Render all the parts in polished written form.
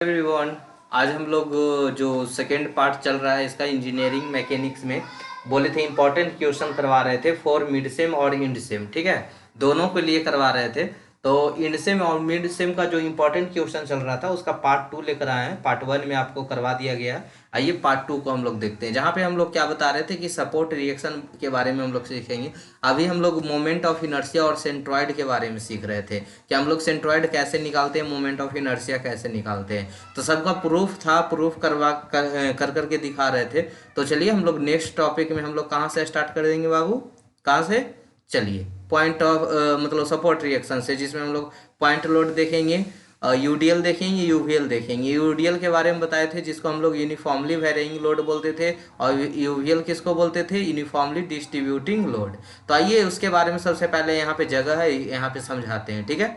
Everyone, आज हम लोग जो सेकेंड पार्ट चल रहा है इसका इंजीनियरिंग मैकेनिक्स में बोले थे इंपॉर्टेंट क्वेश्चन करवा रहे थे फॉर मिड सेम और इंड सेम। ठीक है, दोनों के लिए करवा रहे थे। तो इंड सेम और मिड सेम का जो इंपॉर्टेंट क्वेश्चन चल रहा था उसका पार्ट 2 लेकर आए हैं। पार्ट 1 में आपको करवा दिया गया है। आइए पार्ट 2 को हम लोग देखते हैं, जहाँ पे हम लोग क्या बता रहे थे कि सपोर्ट रिएक्शन के बारे में हम लोग सीखेंगे। अभी हम लोग मोमेंट ऑफ इनर्शिया और सेंट्रॉइड के बारे में सीख रहे थे कि हम लोग सेंट्रॉइड कैसे निकालते हैं, मोमेंट ऑफ इनर्शिया कैसे निकालते हैं। तो सबका प्रूफ था, प्रूफ कर करके दिखा रहे थे। तो चलिए हम लोग नेक्स्ट टॉपिक में हम लोग कहाँ से स्टार्ट कर देंगे बाबू, कहाँ से? चलिए पॉइंट ऑफ मतलब सपोर्ट रिएक्शन से, जिसमें हम लोग पॉइंट लोड देखेंगे, यूडीएल देखेंगे, यूवीएल देखेंगे। यूडीएल के बारे में बताए थे जिसको हम लोग यूनिफॉर्मली वेरिंग लोड बोलते थे, और यूवीएल किसको बोलते थे? Uniformly distributing load. तो आइए उसके बारे में सबसे पहले यहाँ पे जगह है, यहाँ पे समझाते हैं। ठीक है,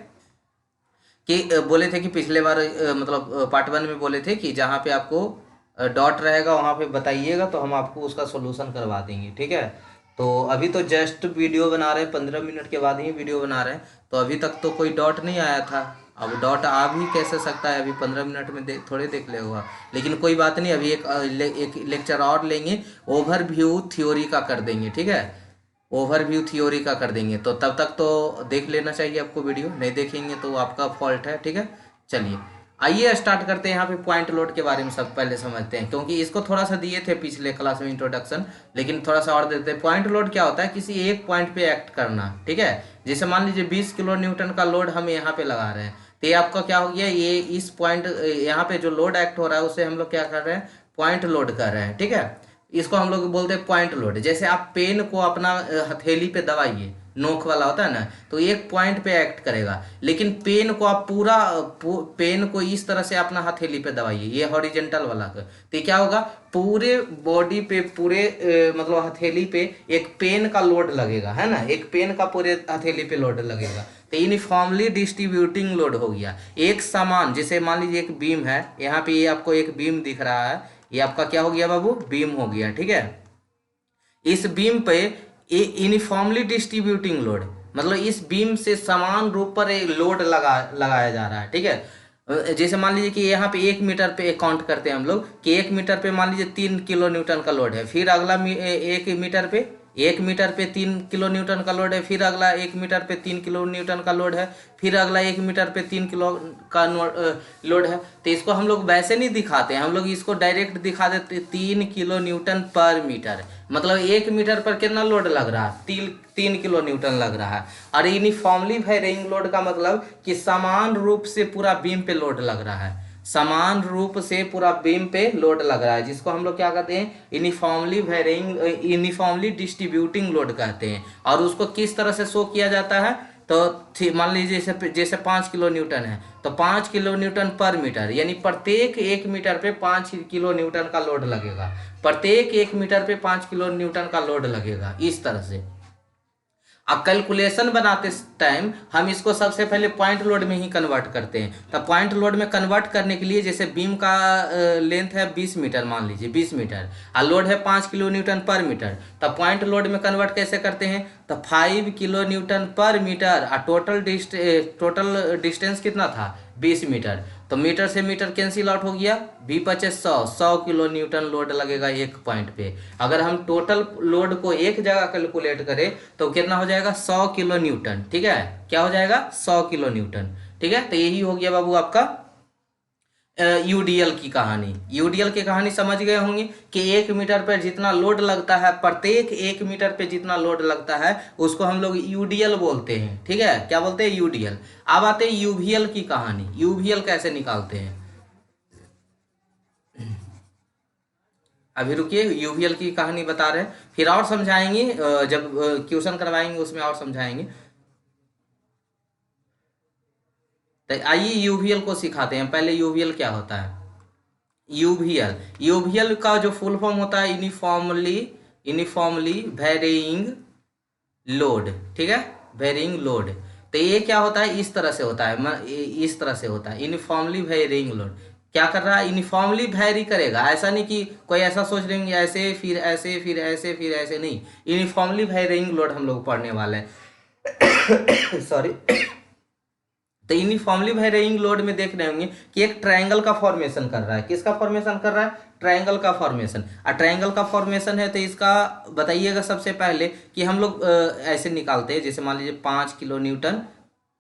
कि बोले थे कि पिछले बार मतलब पार्ट 1 में बोले थे कि जहाँ पे आपको डॉट रहेगा वहाँ पे बताइएगा, तो हम आपको उसका सोल्यूशन करवा देंगे। ठीक है, तो अभी तो जस्ट वीडियो बना रहे हैं, 15 मिनट के बाद ही वीडियो बना रहे हैं। तो अभी तक तो कोई डॉट नहीं आया था। अब डॉट आ भी कैसे सकता है? अभी 15 मिनट में थोड़े देख ले हुआ। लेकिन कोई बात नहीं, अभी एक लेक्चर और लेंगे, ओवरव्यू थ्योरी का कर देंगे। ठीक है, ओवरव्यू थ्योरी का कर देंगे। तो तब तक तो देख लेना चाहिए आपको वीडियो, नहीं देखेंगे तो आपका फॉल्ट है। ठीक है, चलिए आइए स्टार्ट करते हैं। यहाँ पे पॉइंट लोड के बारे में सब पहले समझते हैं, क्योंकि इसको थोड़ा सा दिए थे पिछले क्लास में इंट्रोडक्शन, लेकिन थोड़ा सा और देते हैं। पॉइंट लोड क्या होता है? किसी एक पॉइंट पे एक्ट करना। ठीक है, जैसे मान लीजिए 20 किलो न्यूटन का लोड हम यहाँ पे लगा रहे हैं, तो ये आपका क्या हो गया? ये इस पॉइंट यहाँ पे जो लोड एक्ट हो रहा है उसे हम लोग क्या कर रहे हैं? पॉइंट लोड कर रहे हैं। ठीक है, इसको हम लोग बोलते हैं पॉइंट लोड। जैसे आप पेन को अपना हथेली पे दबाइए, नोक वाला होता है ना, तो एक पॉइंट पे एक्ट करेगा। लेकिन पेन को आप पेन को इस तरह से अपना हथेली पे दबाइए, ये हॉरिजेंटल वाला का, तो क्या होगा? पूरे बॉडी पे, पूरे मतलब हथेली पे एक पेन का लोड लगेगा, है ना? एक पेन का पूरे हथेली पे लोड लगेगा। तो यूनिफॉर्मली डिस्ट्रीब्यूटिंग लोड हो गया, एक समान। जैसे मान लीजिए एक बीम है, यहाँ पे ये आपको एक बीम दिख रहा है, ये आपका क्या हो गया बाबू? बीम हो गया। ठीक है, इस बीम पे यूनिफॉर्मली डिस्ट्रीब्यूटिंग लोड, मतलब इस बीम से समान रूप पर एक लोड लगाया जा रहा है। ठीक है, जैसे मान लीजिए कि यहाँ पे 1 मीटर पे काउंट करते हैं हम लोग कि 1 मीटर पे मान लीजिए 3 किलो न्यूटन का लोड है। फिर अगला 1 मीटर पे, 1 मीटर पे 3 किलो न्यूटन का लोड है। फिर अगला 1 मीटर पे 3 किलो न्यूटन का लोड है। फिर अगला 1 मीटर पे 3 किलो का लोड है। तो इसको हम लोग वैसे नहीं दिखाते हैं, हम लोग इसको डायरेक्ट दिखा देते 3 किलो न्यूटन पर मीटर। मतलब 1 मीटर पर कितना लोड लग रहा है? 3 किलो न्यूटन लग रहा है। और यूनिफॉर्मली वेरिंग लोड का मतलब कि समान रूप से पूरा बीम पे लोड लग रहा है, समान रूप से पूरा बीम पे लोड लग रहा है, जिसको हम लोग क्या कहते हैं? Uniformly varying, uniformly distributing load कहते हैं। और उसको किस तरह से शो किया जाता है? तो मान लीजिए जैसे जैसे 5 किलो न्यूटन है, तो 5 किलो न्यूटन पर मीटर, यानी प्रत्येक 1 मीटर पे 5 किलो न्यूटन का लोड लगेगा। प्रत्येक 1 मीटर पे 5 किलो न्यूटन का लोड लगेगा, इस तरह से। अब कैलकुलेशन बनाते टाइम हम इसको सबसे पहले पॉइंट लोड में ही कन्वर्ट करते हैं। तो पॉइंट लोड में कन्वर्ट करने के लिए, जैसे बीम का लेंथ है 20 मीटर, मान लीजिए 20 मीटर, और लोड है 5 किलो न्यूटन पर मीटर, तो पॉइंट लोड में कन्वर्ट कैसे करते हैं? तो 5 किलो न्यूटन पर मीटर, और टोटल डिस्टेंस कितना था? 20 मीटर। तो मीटर से मीटर कैंसिल आउट हो गया, 100 किलो न्यूटन लोड लगेगा एक पॉइंट पे। अगर हम टोटल लोड को एक जगह कैलकुलेट करें तो कितना हो जाएगा? 100 किलो न्यूटन। ठीक है, क्या हो जाएगा? 100 किलो न्यूटन। ठीक है, तो यही हो गया बाबू आपका यूडीएल की कहानी। यूडीएल की कहानी समझ गए होंगे कि 1 मीटर पर जितना लोड लगता है, प्रत्येक 1 मीटर पे जितना लोड लगता है उसको हम लोग यूडीएल बोलते हैं। ठीक है, क्या बोलते हैं? यूडीएल। अब आते हैं यूवीएल की कहानी। यूवीएल कैसे निकालते हैं? अभी रुकिए, यूवीएल की कहानी बता रहे हैं, फिर और समझाएंगे, जब क्वेश्चन करवाएंगे उसमें और समझाएंगे। तो आइए यूवीएल को सिखाते हैं। पहले यूवीएल क्या होता है? यूवीएल, यूवीएल का जो फुल फॉर्म होता है यूनिफॉर्मली वेरिंग लोड। ठीक है, वेरिंग लोड। तो ये क्या होता है? इस तरह से होता है, इस तरह से होता है यूनिफॉर्मली वेरिंग लोड। क्या कर रहा है? यूनिफॉर्मली वेरी करेगा। ऐसा नहीं कि कोई ऐसा सोच लेंगे ऐसे फिर ऐसे फिर ऐसे फिर ऐसे, नहीं। यूनिफॉर्मली वेरिंग लोड हम लोग पढ़ने वाले हैं। सॉरी। तो यूनिफॉर्मली वेरीइंग लोड में देख रहे होंगे कि एक ट्रायंगल का फॉर्मेशन कर रहा है। किसका फॉर्मेशन कर रहा है? ट्रायंगल का फॉर्मेशन। और ट्रायंगल का फॉर्मेशन है तो इसका बताइएगा सबसे पहले कि हम लोग ऐसे निकालते हैं, जैसे मान लीजिए 5 किलो न्यूटन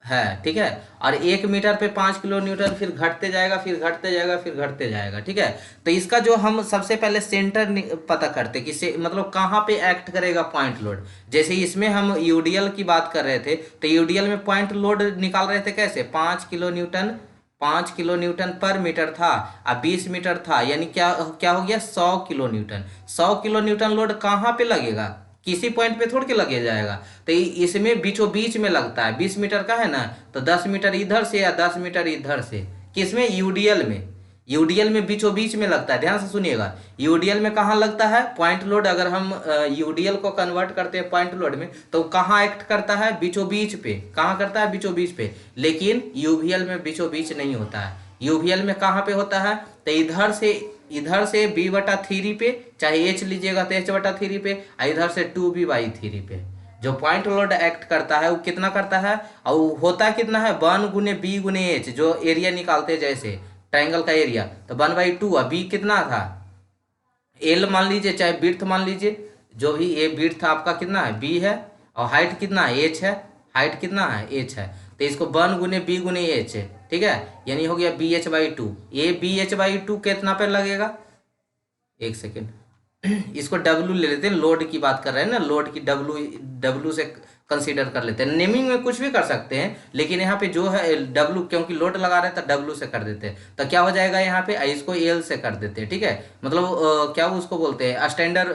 है, ठीक है, और 1 मीटर पे 5 किलो न्यूटन, फिर घटते जाएगा, फिर घटते जाएगा, फिर घटते जाएगा, ठीक है। तो इसका जो हम सबसे पहले सेंटर पता करते कि मतलब कहाँ पे एक्ट करेगा पॉइंट लोड। जैसे इसमें हम यूडीएल की बात कर रहे थे, तो यूडीएल में पॉइंट लोड निकाल रहे थे कैसे? 5 किलो न्यूटन, 5 किलो न्यूटन पर मीटर था, अब 20 मीटर था, यानी क्या क्या हो गया? 100 kilo Newton. 100 kilo Newton load कहाँ पे लगेगा? किसी पॉइंट पे थोड़ के लगे जाएगा। तो इसमें बीचों बीच में लगता है, 20 मीटर का है ना, तो 10 मीटर इधर से या 10 मीटर इधर से। किसमें? यूडीएल में। यूडीएल में बीचों बीच में लगता है, ध्यान से सुनिएगा। यूडीएल में कहाँ लगता है पॉइंट लोड? अगर हम यूडीएल को कन्वर्ट करते हैं पॉइंट लोड में, तो कहाँ एक्ट करता है? बीचों बीच पे। कहाँ करता है? बीचों बीच पे। लेकिन यूवीएल में बीचों बीच नहीं होता है। यूवीएल में कहाँ पे होता है? तो इधर से b/3 पे, चाहे h लीजिएगा तो h/3 पे, इधर से 2b/3 पे जो पॉइंट लोड एक्ट करता है वो कितना करता है? और वो होता कितना है? 1 × b × h, जो एरिया निकालते हैं जैसे ट्रायंगल का एरिया, तो 1/2। और b कितना था? एल मान लीजिए, चाहे बिर्थ मान लीजिए, जो भी ए बिर्थ आपका कितना है? बी है। और हाइट कितना है? एच है। हाइट कितना है? एच है। तो इसको 1 × b × h है, ठीक है, यानी हो गया BH/2। ये BH/2 कितना पे लगेगा? एक सेकेंड, इसको डब्लू ले लेते हैं, लोड की बात कर रहे हैं ना, लोड की डब्लू, डब्लू से कंसीडर कर लेते हैं। नेमिंग में कुछ भी कर सकते हैं, लेकिन यहाँ पे जो है डब्लू, क्योंकि लोड लगा रहे हैं तो डब्लू से कर देते हैं। तो क्या हो जाएगा यहाँ पे? इसको एल से कर देते हैं, ठीक है। मतलब क्या वो उसको बोलते हैं, स्टैंडर्ड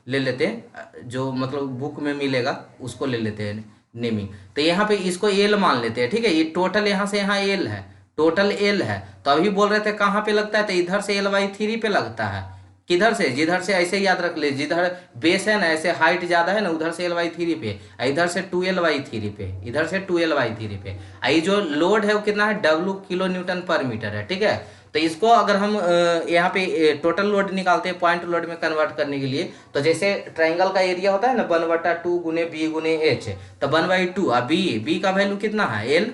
ले लेते हैं, जो मतलब बुक में मिलेगा उसको ले लेते हैं नेमिंग। तो यहाँ पे इसको एल मान लेते हैं, ठीक है। ये टोटल यहाँ से यहाँ एल है, टोटल एल है। तो अभी बोल रहे थे कहाँ पे लगता है? तो इधर से L/3 पे लगता है। किधर से? जिधर से, ऐसे याद रख ले, जिधर बेस है ना, ऐसे हाइट ज्यादा है ना, उधर से L/3 पे, इधर से 2L/3 पे, इधर से 2L/3 पे। आई जो लोड है वो कितना है? W किलो न्यूटन पर मीटर है, ठीक है। तो इसको अगर हम यहाँ पे टोटल लोड निकालते हैं पॉइंट लोड में कन्वर्ट करने के लिए, तो जैसे ट्राइंगल का एरिया होता है ना 1/2 × b/h, तो 1/2। अब बी का वैल्यू कितना है? एल।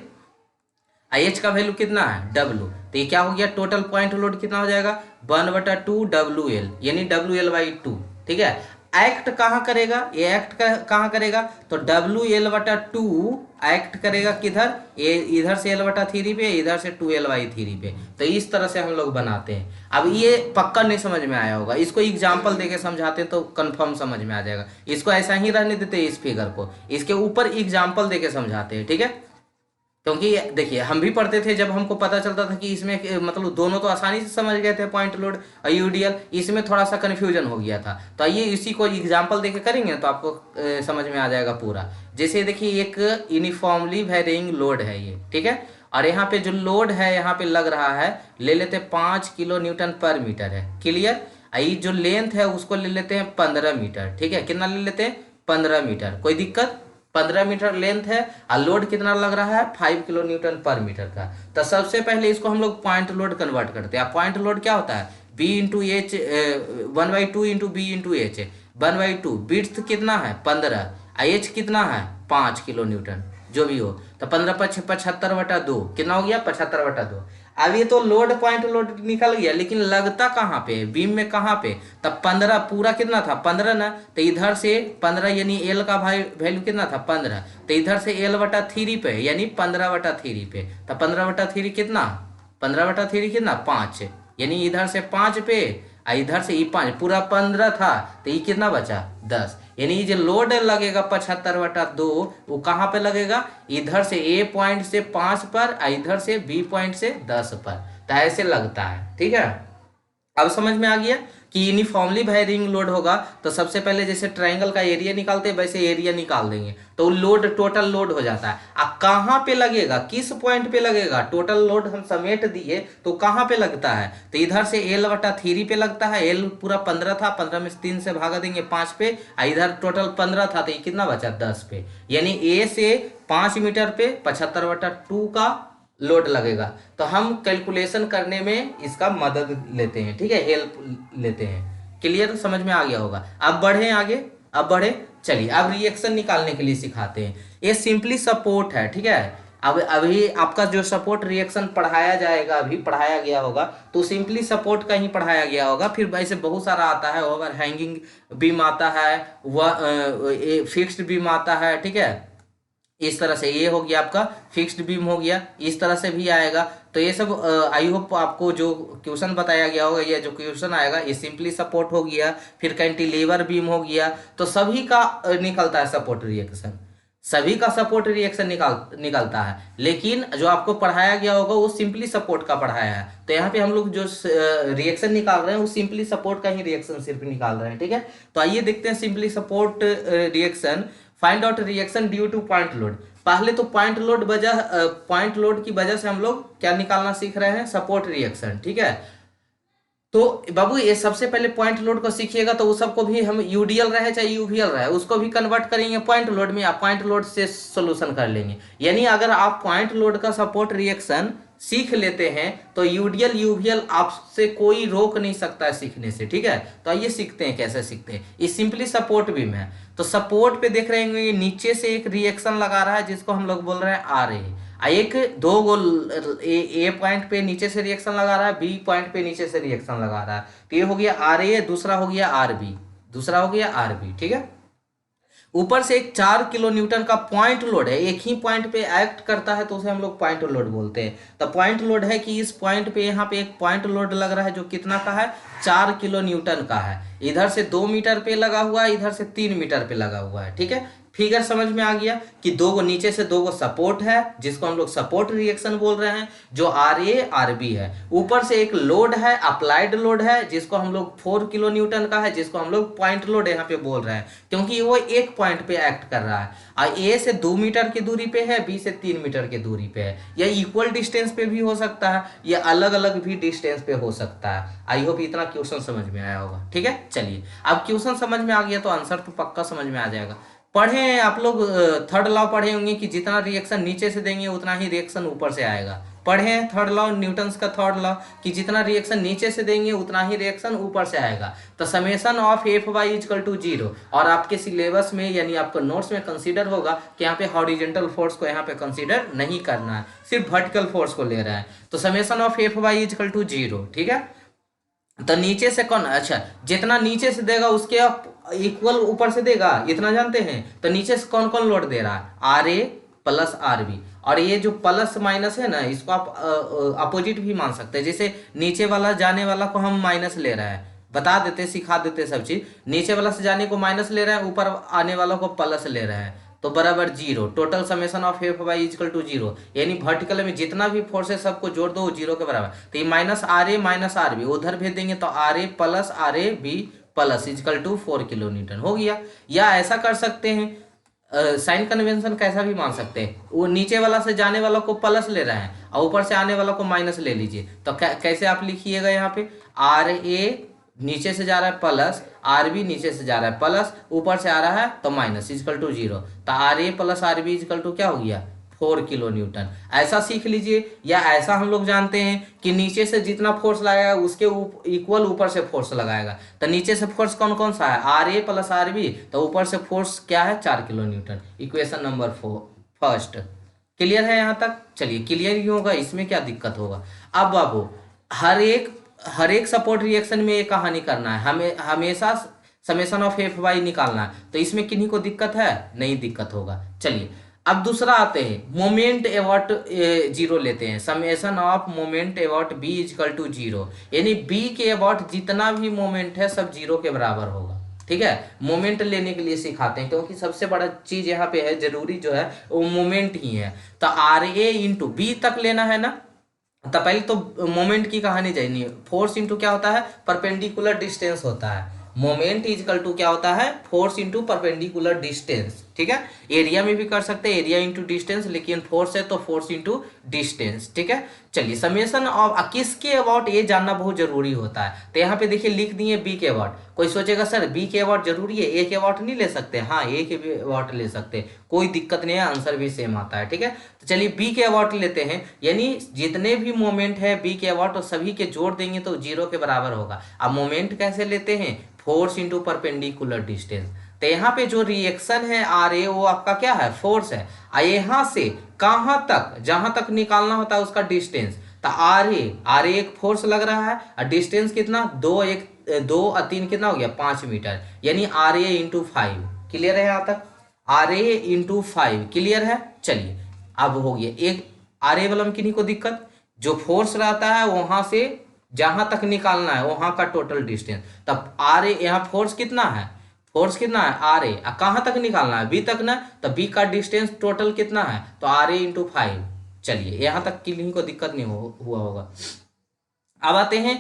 एच का वैल्यू कितना है? डब्लू। तो ये क्या हो गया? टोटल पॉइंट लोड कितना हो जाएगा? 1/2 WL, यानी WL/2, ठीक है। एक्ट कहाँ करेगा? ये एक्ट कहाँ करेगा? तो WL/2 एक्ट करेगा किधर? ये इधर से L/3 पे, इधर से 2L/3 पे। तो इस तरह से हम लोग बनाते हैं। अब ये पक्का नहीं समझ में आया होगा, इसको एग्जाम्पल देके समझाते तो कंफर्म समझ में आ जाएगा। इसको ऐसा ही रहने देते इस फिगर को, इसके ऊपर एग्जाम्पल देके समझाते हैं, ठीक है। क्योंकि देखिए हम भी पढ़ते थे, जब हमको पता चलता था कि इसमें मतलब दोनों तो आसानी से समझ गए थे, पॉइंट लोड और यूडीएल, इसमें थोड़ा सा कन्फ्यूजन हो गया था। तो आइए इसी को एग्जांपल देके करेंगे तो आपको समझ में आ जाएगा पूरा। जैसे देखिए एक यूनिफॉर्मली वेरिंग लोड है ये, ठीक है, और यहाँ पे जो लोड है यहाँ पे लग रहा है, ले लेते 5 किलो न्यूटन पर मीटर है, क्लियर। ये जो लेंथ है उसको ले लेते हैं 15 मीटर, ठीक है। कितना ले लेते हैं? 15 मीटर, कोई दिक्कत? 15 मीटर लेंथ है और लोड कितना लग रहा है? 5 किलो न्यूटन पर मीटर का। तो सबसे पहले इसको हम लोग पॉइंट लोड कन्वर्ट करते हैं। पॉइंट लोड क्या होता है? B/H, 1/2 × B/H। 1/2 बिट्स कितना है? 15, H कितना है? 5 किलो न्यूटन, जो भी हो। तो 15×5 = 75/2, कितना हो गया? 75/2। अब ये तो लोड पॉइंट लोड निकल गया, लेकिन लगता कहाँ पे? बीम में कहाँ पे? तब 15 पूरा कितना था? 15 ना, तो इधर से 15, यानी एल का वैल्यू कितना था? 15। तो इधर से L/3 पे, यानी 15/3 पे। तो 15/3 कितना? 15/3 कितना? 5, यानी इधर से 5 पे, इधर से 5, पूरा 15 था, तो ये कितना बचा? 10। यानी ये जो लोड लगेगा 75/2, वो कहाँ पे लगेगा? इधर से ए पॉइंट से 5 पर, इधर से बी पॉइंट से 10 पर। तो ऐसे लगता है, ठीक है। अब समझ में आ गया कि यूनिफॉर्मली वेरिंग लोड होगा तो सबसे पहले जैसे ट्रायंगल का एरिया निकालते हैं वैसे एरिया निकाल देंगे, तो लोड टोटल लोड हो जाता है। अब कहाँ पे लगेगा? किस पॉइंट पे लगेगा? टोटल लोड हम समेट दिए तो कहाँ पे लगता है? तो इधर से L/3 पे लगता है। एल पूरा 15 था, 15 में 3 से भागा देंगे 5 पे, इधर टोटल 15 था, तो ये कितना बचा? 10 पे। यानी ए से 5 मीटर पे 75/2 का लोड लगेगा। तो हम कैलकुलेशन करने में इसका मदद लेते हैं, ठीक है, हेल्प लेते हैं। क्लियर? समझ में आ गया होगा। अब बढ़े आगे, अब बढ़े, चलिए अब रिएक्शन निकालने के लिए सिखाते हैं। ये सिंपली सपोर्ट है, ठीक है। अब अभी आपका जो सपोर्ट रिएक्शन पढ़ाया जाएगा, अभी पढ़ाया गया होगा तो सिंपली सपोर्ट का ही पढ़ाया गया होगा। फिर वैसे बहुत सारा आता है, ओवर हैंगिंग बीम आता है, वह फिक्स्ड बीम आता है, ठीक है। इस तरह से ये हो गया आपका फिक्स्ड बीम हो गया, इस तरह से भी आएगा। तो ये सब आई होप आपको जो क्वेश्चन बताया गया होगा, ये जो क्वेश्चन आएगा ये सिंपली सपोर्ट हो गया, फिर कैंटिलीवर बीम हो गया। तो सभी का निकलता है सपोर्ट रिएक्शन, सभी का सपोर्ट रिएक्शन निकलता है। लेकिन जो आपको पढ़ाया गया होगा वो सिंपली सपोर्ट का पढ़ाया है। तो यहाँ पे हम लोग जो रिएक्शन निकाल रहे हैं वो सिंपली सपोर्ट का ही रिएक्शन सिर्फ निकाल रहे हैं, ठीक है। तो आइए देखते हैं simply support reaction. Find out reaction due two point load. पहले तो पॉइंट लोड की वजह से हम लोग क्या निकालना सीख रहे हैं, सपोर्ट रिएक्शन, ठीक है। तो बाबू ये सबसे पहले पॉइंट लोड को सीखिएगा तो उस सबको भी हम यूडीएल रहे चाहे यूवीएल रहे उसको भी कन्वर्ट करेंगे पॉइंट लोड में, आप पॉइंट लोड से सोल्यूशन कर लेंगे। यानी अगर आप पॉइंट लोड का सपोर्ट रिएक्शन सीख लेते हैं तो यूडीएल यूवीएल आपसे कोई रोक नहीं सकता है सीखने से, ठीक है। तो आइए सीखते हैं कैसे सीखते हैं। ये सिंपली सपोर्ट बीम है। तो सपोर्ट पे देख रहे हैं ये नीचे से एक रिएक्शन लगा रहा है जिसको हम लोग बोल रहे हैं आर एक दो गोल ए पॉइंट पे नीचे से रिएक्शन लगा रहा है, बी पॉइंट पे नीचे से रिएक्शन लगा रहा है। तो ये हो गया आर ए, दूसरा हो गया आर बी, दूसरा हो गया आर बी, ठीक है। ऊपर से एक 4 किलो न्यूटन का पॉइंट लोड है, एक ही पॉइंट पे एक्ट करता है तो उसे हम लोग पॉइंट लोड बोलते हैं। तो पॉइंट लोड है कि इस पॉइंट पे यहाँ पे एक पॉइंट लोड लग रहा है जो कितना का है, 4 किलो न्यूटन का है। इधर से 2 मीटर पे लगा हुआ है, इधर से 3 मीटर पे लगा हुआ है, ठीक है। फिगर समझ में आ गया कि दो गो नीचे से दो गो सपोर्ट है जिसको हम लोग सपोर्ट रिएक्शन बोल रहे हैं, जो आर ए आर बी है। ऊपर से एक लोड है, अप्लाइड लोड है जिसको हम लोग 4 किलो न्यूटन का है, जिसको हम लोग पॉइंट लोड यहाँ पे बोल रहे हैं क्योंकि वो एक पॉइंट पे एक्ट कर रहा है। ए से 2 मीटर की दूरी पे है, बी से 3 मीटर की दूरी पे है। या इक्वल डिस्टेंस पे भी हो सकता है, या अलग अलग भी डिस्टेंस पे हो सकता है। आई होप इतना क्वेश्चन समझ में आया होगा, ठीक है। चलिए अब क्वेश्चन समझ में आ गया तो आंसर तो पक्का समझ में आ जाएगा। पढ़े हैं आप लोग, थर्ड लॉ पढ़े होंगे कि जितना रिएक्शन नीचे से देंगे उतना ही रिएक्शन ऊपर से आएगा। पढ़े हैं थर्ड लॉ, न्यूटन्स का थर्ड लॉ, कि जितना रिएक्शन नीचे से देंगे उतना ही रिएक्शन ऊपर से आएगा। तो summation of F Y equal to 0। और आपके सिलेबस में यानी आपको नोट्स में कंसीडर होगा कि यहाँ पे हॉरिजेंटल फोर्स को यहाँ पे कंसीडर नहीं करना है, सिर्फ वर्टिकल फोर्स को ले रहा है। तो summation of F Y equal to 0, ठीक है। तो नीचे से कौन, अच्छा जितना नीचे से देगा उसके इक्वल ऊपर से देगा, इतना जानते हैं। तो नीचे से कौन कौन लोड दे रहा है, R A plus R B. और ये जो प्लस माइनस है ना इसको आप अपोजिट भी मान सकते हैं। जैसे नीचे वाला जाने वाला को हम माइनस ले रहे हैं, बता देते सिखा देते सब चीज। नीचे वाला से जाने को माइनस ले रहे हैं, ऊपर आने वाला को प्लस ले रहे हैं, तो बराबर 0। Total summation of F Y equal to 0। यानी वर्टिकल में जितना भी फोर्स है सबको जोड़ दो 0 के बराबर। तो ये minus R A minus R B उधर भेज देंगे तो R A plus R A B plus equal to 4 kilo newton हो गया। या ऐसा कर सकते हैं, साइन कन्वेंशन कैसा भी मान सकते हैं, वो नीचे वाला से जाने वाला को प्लस ले रहे हैं और ऊपर से आने वाला को माइनस ले लीजिए। तो कैसे आप लिखिएगा, यहाँ पे आर ए नीचे से जा रहा है प्लस, आर बी नीचे से जा रहा है प्लस, ऊपर से आ रहा है तो माइनस इजकल टू 0। तो R A plus R B equal to क्या हो गया, 4 किलो न्यूटन। ऐसा सीख लीजिए। या ऐसा हम लोग जानते हैं कि नीचे से जितना फोर्स लगाएगा उसके इक्वल ऊपर से फोर्स लगाएगा। तो नीचे से फोर्स कौन कौन सा है, R A plus R B, तो ऊपर से फोर्स क्या है 4 kilo newton. Equation number first clear है यहाँ तक। चलिए क्लियर ही होगा, इसमें क्या दिक्कत होगा। अब बाबू हर एक सपोर्ट रिएक्शन में ये कहानी करना है, हमें हमेशा समेशन ऑफ एफ वाई निकालना है। तो इसमें किन्हीं को दिक्कत है, नहीं दिक्कत होगा। चलिए अब दूसरा आते हैं, मोमेंट एवॉट 0 लेते हैं। Summation of moment about B equal to 0। यानी बी के अबाउट जितना भी मोमेंट है सब 0 के बराबर होगा, ठीक है। मोमेंट लेने के लिए सिखाते हैं क्योंकि सबसे बड़ा चीज यहाँ पे है, जरूरी जो है वो मोमेंट ही है। तो आर ए इंटू बी तक लेना है ना, तो पहले तो मोमेंट की कहानी जानिए। फोर्स इंटू क्या होता है, परपेंडिकुलर डिस्टेंस होता है। मोमेंट इजकल टू क्या होता है, फोर्स इंटू परपेंडिकुलर डिस्टेंस, ठीक है। एरिया में भी कर सकते हैं, एरिया इंटू डिस्टेंस, लेकिन फोर्स है तो फोर्स इंटू डिस्टेंस, ठीक है। चलिए समेशन ऑफ किसके अबाउट ये जानना बहुत जरूरी होता है। तो यहाँ पे देखिए लिख दिए बी के अबाउट। कोई सोचेगा सर बी के अबाउट जरूरी है, ए के अबाउट नहीं ले सकते। हाँ ए के भी अबाउट ले सकते, कोई दिक्कत नहीं है, आंसर भी सेम आता है, ठीक है। तो चलिए बी के अबाउट लेते हैं। यानी जितने भी मोमेंट है बी के अबाउट सभी के जोड़ देंगे तो 0 के बराबर होगा। अब मोमेंट कैसे लेते हैं, फोर्स इंटू परपेंडिकुलर डिस्टेंस। तो यहाँ पे जो रिएक्शन है आर ए वो आपका क्या है, फोर्स है। यहाँ से कहाँ तक, जहां तक निकालना होता है उसका डिस्टेंस, तो आर ए एक फोर्स लग रहा है और डिस्टेंस कितना, 2 और 3 कितना हो गया 5 मीटर, यानी आर ए इंटू 5। क्लियर है यहाँ तक, आर ए इंटू 5 क्लियर है। चलिए अब हो गया एक आर ए वाला में किन्हीं को दिक्कत, जो फोर्स रहता है वहां से जहां तक निकालना है वहां का टोटल डिस्टेंस, तब आर ए यहाँ फोर्स कितना है, फोर्स कितना है आर ए, कहां तक निकालना है बी तक ना, तो बी का डिस्टेंस टोटल कितना है, तो आर ए इंटू 5। चलिए यहां तक किन्हीं को दिक्कत नहीं हुआ होगा। अब आते हैं,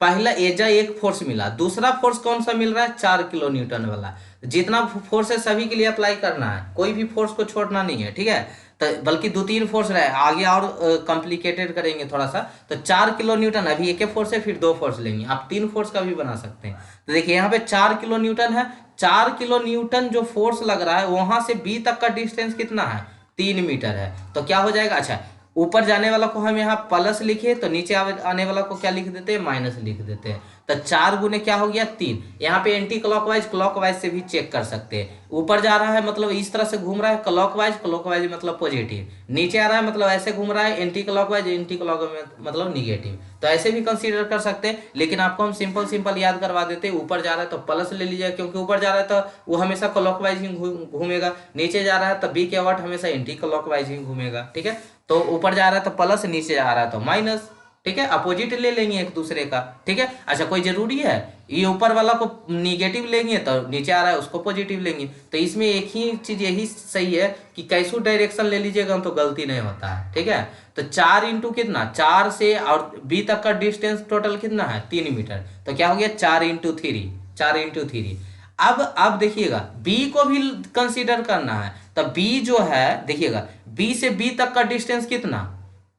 पहला एजा एक फोर्स मिला, दूसरा फोर्स कौन सा मिल रहा है, 4 किलो न्यूटन वाला। जितना फोर्स है सभी के लिए अप्लाई करना है, कोई भी फोर्स को छोड़ना नहीं है, ठीक है। तो बल्कि 2-3 फोर्स रहे, आगे और कॉम्प्लिकेटेड करेंगे थोड़ा सा। तो 4 किलो न्यूटन, अभी एक फोर्स है फिर 2 फोर्स लेंगे, आप 3 फोर्स का भी बना सकते हैं। तो देखिए यहाँ पे 4 किलो न्यूटन है, 4 किलो न्यूटन जो फोर्स लग रहा है वहां से बी तक का डिस्टेंस कितना है, 3 मीटर है। तो क्या हो जाएगा, अच्छा ऊपर जाने वाला को हम यहाँ प्लस लिखे, तो नीचे आने वाला को क्या लिख देते हैं, माइनस लिख देते हैं। तो 4 गुने क्या हो गया 3। यहाँ पे एंटी क्लॉकवाइज क्लॉकवाइज से भी चेक कर सकते हैं। ऊपर जा रहा है मतलब इस तरह से घूम रहा है क्लॉकवाइज, क्लॉकवाइज मतलब पॉजिटिव। नीचे आ रहा है मतलब ऐसे घूम रहा है एंटी क्लॉकवाइज, एंटी क्लॉकवाइज मतलब निगेटिव। तो ऐसे भी कंसीडर कर सकते हैं, लेकिन आपको हम सिंपल याद करवा देते हैं। ऊपर जा रहा है तो प्लस ले लीजिए, क्योंकि ऊपर जा रहा है तो वो हमेशा क्लॉकवाइज ही घूमेगा। नीचे जा रहा है तो बी के वाट हमेशा एंटी क्लॉकवाइज ही घूमेगा, ठीक है। तो ऊपर जा रहा है तो प्लस, नीचे जा रहा है तो माइनस, ठीक है। अपोजिट ले लेंगे एक दूसरे का, ठीक है। अच्छा कोई जरूरी है, ये ऊपर वाला को निगेटिव लेंगे तो नीचे आ रहा है उसको पॉजिटिव लेंगे। तो इसमें एक ही चीज यही सही है कि कैसू डायरेक्शन ले लीजिएगा तो गलती नहीं होता है, ठीक है। तो 4 इंटू कितना, 4 से और बी तक का डिस्टेंस टोटल कितना है 3 मीटर। तो क्या हो गया 4 इंटू 3, 4 इंटू 3। अब देखिएगा बी को भी कंसीडर करना है। तो बी जो है देखिएगा, बी से बी तक का डिस्टेंस कितना,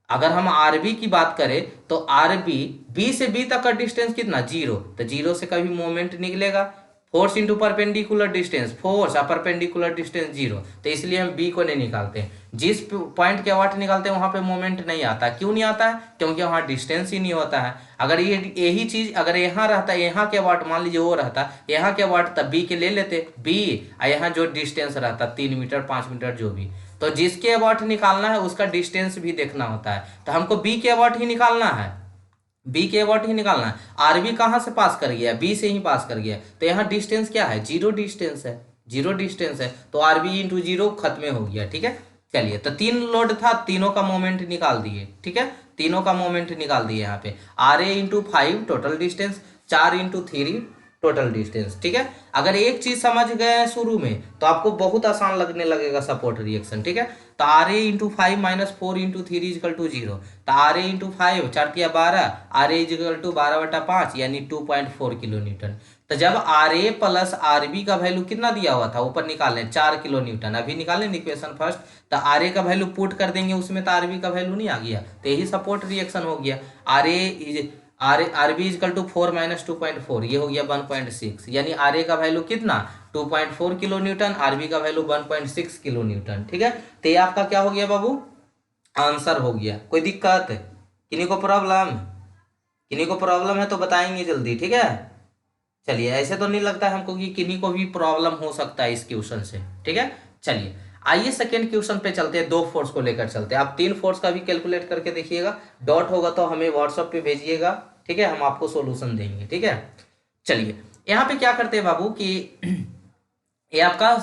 अगर हम आरबी की बात करें तो आरबी बी से बी तक का डिस्टेंस कितना 0। तो 0 से कभी मोमेंट निकलेगा, force into perpendicular distance, force और परपेंडिकुलर डिस्टेंस 0। तो इसलिए हम बी को नहीं निकालते हैं। जिस पॉइंट के वाट निकालते हैं वहां पे मोमेंट नहीं आता। क्यों नहीं आता है, क्योंकि वहां डिस्टेंस ही नहीं होता है। अगर ये यही चीज अगर यहाँ रहता, यहाँ के वाट मान लीजिए वो रहता, यहाँ के वाट तब बी के ले लेते बी, और यहाँ जो डिस्टेंस रहता 3 मीटर 5 मीटर जो भी, तो जिसके वाट निकालना है उसका डिस्टेंस भी देखना होता है। तो हमको बी के वाट ही निकालना है, बी के वाट ही निकालना है। आरबी कहाँ से पास कर गया, बी से ही पास कर गया। तो यहाँ डिस्टेंस क्या है, 0 डिस्टेंस है, 0 डिस्टेंस है। तो आरबी इंटू 0 खत्म हो गया, ठीक है। चलिए तो 3 लोड था, तीनों का मोमेंट निकाल दिए, ठीक है। तीनों का मोमेंट निकाल दिए यहाँ पे। R A into 5 total distance, 4 into 3 total distance, ठीक है। अगर एक चीज समझ गए हैं शुरू में तो आपको बहुत आसान लगने लगेगा सपोर्ट रिएक्शन, ठीक है। तो R A into 5 minus 4 into 3 equal to 0। तो आर ए इंटू 5 4 या 12, आर ए इजकल टू 12/5 यानी 2.4 किलो न्यूटन। तो जब R A plus R B का वैल्यू कितना दिया हुआ था ऊपर निकालें 4 किलो न्यूटन, अभी निकालें इक्वेशन फर्स्ट। तो आर ए का वैल्यू पुट कर देंगे उसमें, तो आर बी का वैल्यू नहीं आ गया, तो यही सपोर्ट रिएक्शन हो गया। R A R B equal to 4 minus 2.4, ये हो गया 1.6, यानी आर ए का वैल्यू कितना 2.4 किलो न्यूटन, आर बी का वैल्यू 1.6 किलो न्यूटन, ठीक है। तो ये आपका क्या हो गया बाबू, आंसर हो गया। कोई दिक्कत, किन्हीं को प्रॉब्लम, किन्हीं को प्रॉब्लम है तो बताएंगे जल्दी, ठीक है। चलिए ऐसे तो नहीं लगता है हमको कि किन्हीं को भी प्रॉब्लम हो सकता है इस क्वेश्चन से, ठीक है। चलिए आइए सेकेंड क्वेश्चन पे चलते हैं, 2 फोर्स को लेकर चलते हैं। आप 3 फोर्स का भी कैलकुलेट करके देखिएगा, डॉट होगा तो हमें व्हाट्सएप पे भेजिएगा, ठीक है, हम आपको सोल्यूशन देंगे, ठीक है। चलिए यहाँ पे क्या करते हैं बाबू कि ये आपका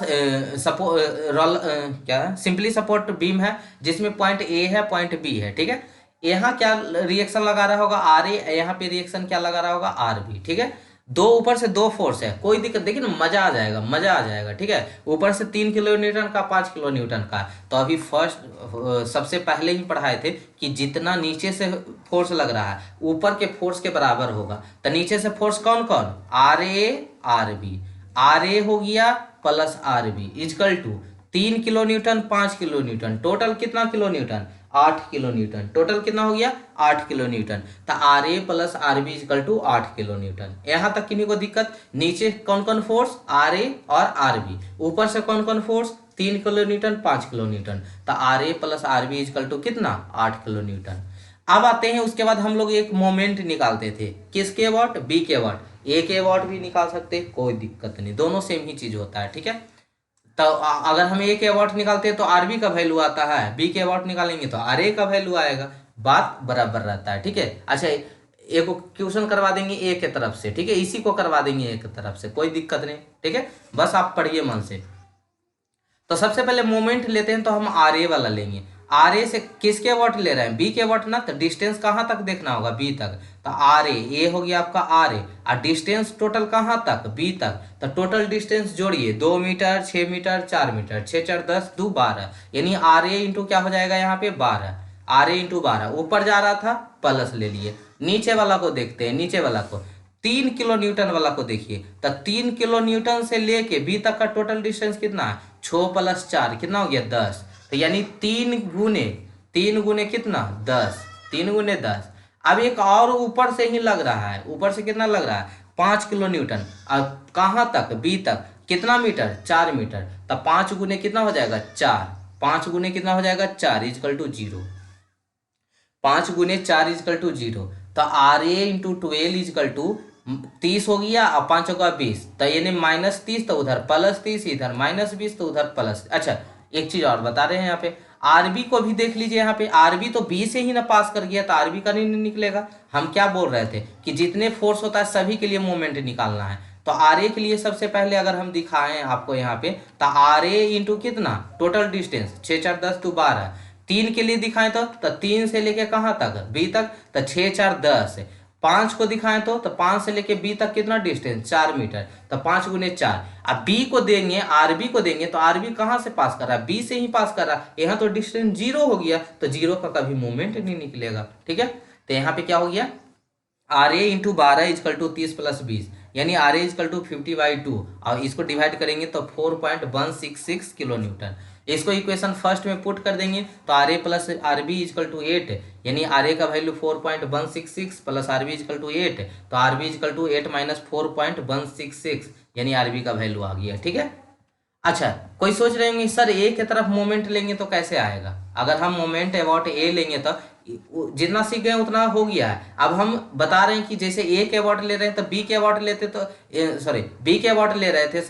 क्या सिंपली सपोर्ट बीम है, जिसमें पॉइंट ए है पॉइंट बी है, ठीक है। यहाँ क्या रिएक्शन लगा रहा होगा आर ए, यहाँ पे रिएक्शन क्या लगा रहा होगा आर बी, ठीक है। ऊपर से 2 फोर्स है, कोई दिक्कत, देखिए ना मजा आ जाएगा, मजा आ जाएगा, ठीक है। ऊपर से 3 किलो न्यूटन का 5 किलो न्यूटन का। तो अभी फर्स्ट सबसे पहले ही पढ़ाए थे कि जितना नीचे से फोर्स लग रहा है ऊपर के फोर्स के बराबर होगा। तो नीचे से फोर्स कौन कौन, R A R B, R A हो गया plus R B equal to 3 kilo newton 5 kilo newton, total कितना kilo newton 8 kilo newton, total कितना हो गया 8 किलो न्यूटन। तो R A plus R B equal to 8 kilo newton. यहाँ तक किन्हीं को दिक्कत, नीचे कौन कौन फोर्स आर ए और आर बी, ऊपर से कौन कौन force 3 kilo newton 5 kilo newton. तो R A plus R B equal to कितना 8 किलो न्यूटन। अब आते हैं उसके बाद हम लोग एक मोमेंट निकालते थे, किसके वाट, बी के वाट। एक ए वॉट भी निकाल सकते हैं, कोई दिक्कत नहीं, दोनों सेम ही चीज होता है, ठीक है। तो अगर हम ए के वॉट निकालते हैं तो आर बी का वैल्यू आता है, बी के वॉट निकालेंगे तो आर ए का वैल्यू आएगा, बात बराबर रहता है, ठीक है। अच्छा, एक को क्वेश्चन करवा देंगे ए के तरफ से, ठीक है, इसी को करवा देंगे ए के तरफ से, कोई दिक्कत नहीं, ठीक है, बस आप पढ़िए मन से। तो सबसे पहले मोमेंट लेते हैं तो हम आर ए वाला लेंगे। आर ए से किसके वॉट ले रहे हैं, बी के वॉट ना, तो डिस्टेंस कहाँ तक देखना होगा, बी तक, तो आर ए हो गया आपका आर ए, और डिस्टेंस टोटल कहाँ तक, बी तक, तो टोटल डिस्टेंस जोड़िए, 2 मीटर, 6 मीटर, 4 मीटर, 6 4 10 2 12, यानी आर ए इंटू क्या हो जाएगा यहाँ पे 12, आर ए इंटू 12, ऊपर जा रहा था प्लस ले लिए। नीचे वाला को देखते हैं, नीचे वाला को 3 किलो न्यूटन वाला को देखिए, तो 3 किलो न्यूटन से लेके बी तक का टोटल डिस्टेंस कितना है, 6 + 4 कितना हो गया 10, तो यानी 3 गुने कितना 10, 3 गुने 10। अब एक और ऊपर से ही लग रहा है, ऊपर से कितना लग रहा है 5 किलो न्यूटन, अब कहाँ तक, बी तक, कितना मीटर 4 मीटर, तो 5 गुने कितना हो जाएगा 4, 5 गुने कितना हो जाएगा 4 = 0, 5 गुने 4 = 0, तो आर ए इंटू 12 = 30 हो गया, और 5 का 20, तो यानी -30, तो उधर +30, इधर -20, तो उधर प्लस। अच्छा, एक चीज और बता रहे हैं यहाँ पे, आरबी को भी देख लीजिए, यहाँ पे आरबी तो बी से ही ना पास कर गया, तो आरबी का नहीं निकलेगा। हम क्या बोल रहे थे कि जितने फोर्स होता है सभी के लिए मोमेंट निकालना है, तो आर ए के लिए सबसे पहले अगर हम दिखाएं आपको यहाँ पे, तो आर ए इंटू कितना टोटल डिस्टेंस 6 4 10 2 12, 3 के लिए दिखाएं तो 3 से लेके कहाँ तक, बी तक, तो 6 4 10, 5 को दिखाएं तो 5 से लेके बी तक कितना डिस्टेंस 4 मीटर, तो 5 गुने 4। अब बी को देंगे, आरबी को देंगे, तो आरबी कहाँ से पास कर रहा है, बी से ही पास कर रहा है, यहाँ तो डिस्टेंस 0 हो गया, तो 0 का कभी मूवमेंट नहीं निकलेगा, ठीक है। तो यहाँ पे क्या हो गया, आर ए इंटू 12 = 30 + 20, यानी आर ए = 50/2, और इसको डिवाइड करेंगे तो 4.166 किलो न्यूटन। इसको इक्वेशन फर्स्ट में पुट कर देंगे तो R A plus R B = 8, यानी आर ए का वैल्यू 4.166 प्लस आर बी = 8, तो आर बी = 8 - 4.166, यानी आर बी का वैल्यू आ गया, ठीक है। अच्छा, कोई सोच रहे होंगे सर ए के तरफ मोमेंट लेंगे तो कैसे आएगा, अगर हम मोमेंट अबाउट ए लेंगे तो जितना सीख गए उतना हो गया है। अब हम बता रहे हैं कि जैसे ए के अबाउट ले रहे हैं तो बी के अबाउट लेते, तो सॉरी बी के अबाउट ले रहे थे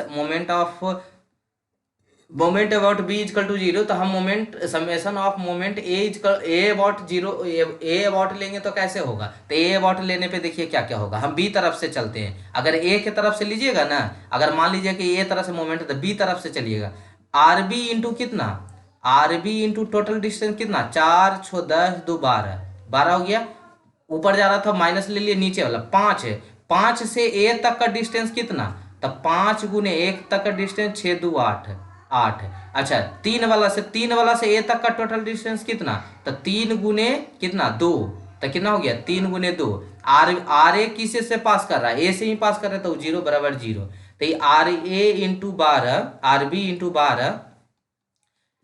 मोमेंट अबाउट बी = 0, तो हम moment summation of moment A about 0 A about लेंगे तो कैसे होगा, तो ए अबाउट लेने पे देखिए क्या क्या होगा। हम बी तरफ से चलते हैं, अगर ए के तरफ से लीजिएगा ना, अगर मान लीजिए कि ए तरफ से मोमेंट है तो बी तरफ से चलिएगा, आर बी इंटू कितना, R B into total distance कितना 4 6 10 2 12, 12 हो गया, ऊपर जा रहा था माइनस ले लिए, नीचे वाला 5 है, 5 से ए तक का डिस्टेंस कितना, तो 5 गुने 1 तक का डिस्टेंस 6 2 8 8। अच्छा, 3 वाला से ए तक का टोटल डिस्टेंस कितना, तो 3 गुने कितना 2, तो कितना हो गया 3 गुने 2, आर ए किसे से पास कर रहा है, ए से ही पास कर रहा है, तो 0 = 0, तो ये R A into 12 R B into 12,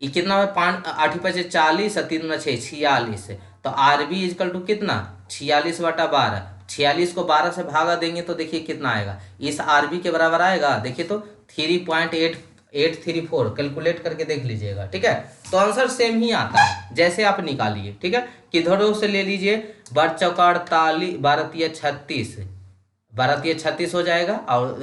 ये कितना है 5 8 5 40 और 3 6 46, तो आर बी = कितना 46/12, 46 को 12 से भागा देंगे तो देखिए कितना आएगा, इस आर बी के बराबर आएगा, देखिए तो 3.834, कैलकुलेट करके देख लीजिएगा, ठीक है। तो आंसर सेम ही आता है जैसे आप निकालिए, ठीक है। किधरों से ले लीजिए, 12 चौका 48, 12 तिया 36, 12 तिया 36 हो जाएगा, और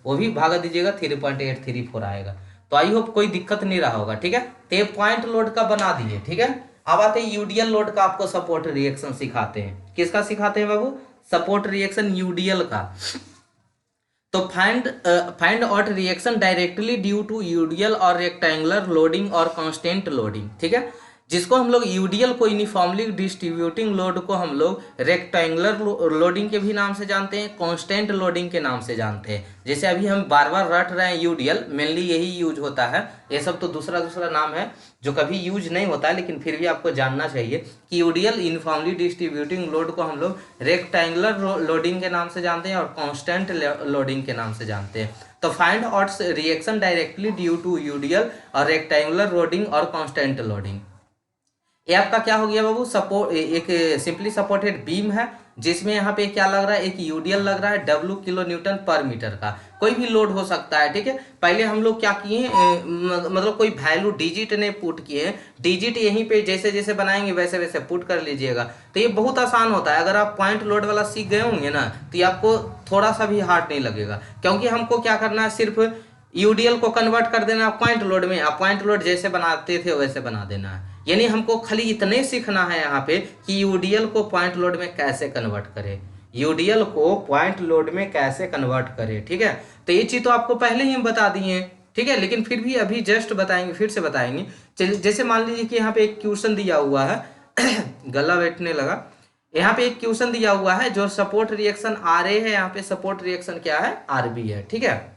वो भी भागा दीजिएगा 3.834 आएगा। तो आई होप कोई दिक्कत नहीं रहा होगा, ठीक है। तो ये पॉइंट लोड का बना दिए, ठीक है। अब आते हैं यूडीएल लोड का, आपको सपोर्ट रिएक्शन सिखाते हैं। किसका सिखाते हैं बाबू, सपोर्ट रिएक्शन यूडीएल का। तो find out reaction directly due to UDL और रेक्टेंगुलर लोडिंग और कांस्टेंट लोडिंग, ठीक है। जिसको हम लोग यूडीएल को यूनिफॉर्मली डिस्ट्रीब्यूटिंग लोड को हम लोग रेक्टेंगुलर लोडिंग के भी नाम से जानते हैं, कांस्टेंट लोडिंग के नाम से जानते हैं। जैसे अभी हम बार बार रट रहे हैं यूडीएल, मेनली यही यूज होता है, ये सब तो दूसरा नाम है जो कभी यूज नहीं होता है, लेकिन फिर भी आपको जानना चाहिए कि यूडीएल यूनिफॉर्मली डिस्ट्रीब्यूटिंग लोड को हम लोग रेक्टेंगुलर लोडिंग के नाम से जानते हैं और कांस्टेंट लोडिंग के नाम से जानते हैं। तो find out reaction directly due to UDL और रेक्टेंगुलर लोडिंग और कांस्टेंट लोडिंग। ये आपका क्या हो गया बाबू, सपोर्ट एक सिंपली सपोर्टेड बीम है, जिसमें यहाँ पे क्या लग रहा है, एक यूडीएल लग रहा है W किलो न्यूटन पर मीटर का, कोई भी लोड हो सकता है, ठीक है। पहले हम लोग क्या किए, मतलब कोई वैल्यू डिजिट ने पुट किए, डिजिट यहीं पे जैसे जैसे बनाएंगे वैसे वैसे पुट कर लीजिएगा। तो ये बहुत आसान होता है, अगर आप पॉइंट लोड वाला सीख गए होंगे ना तो ये आपको थोड़ा सा भी हार्ड नहीं लगेगा, क्योंकि हमको क्या करना है, सिर्फ यूडीएल को कन्वर्ट कर देना पॉइंट लोड में, आप पॉइंट लोड जैसे बनाते थे वैसे बना देना है। यानी हमको खाली इतने सीखना है यहाँ पे कि यूडीएल को पॉइंट लोड में कैसे कन्वर्ट करें, यूडीएल को पॉइंट लोड में कैसे कन्वर्ट करें, ठीक है। तो ये चीज तो आपको पहले ही हम बता दिए हैं, ठीक है, लेकिन फिर भी अभी जस्ट बताएंगे, फिर से बताएंगे। चलिए, जैसे मान लीजिए कि यहाँ पे एक क्वेश्चन दिया हुआ है गला बैठने लगा। यहाँ पे एक क्वेश्चन दिया हुआ है जो सपोर्ट रिएक्शन आर ए है, यहाँ पे सपोर्ट रिएक्शन क्या है, आरबी है, ठीक है।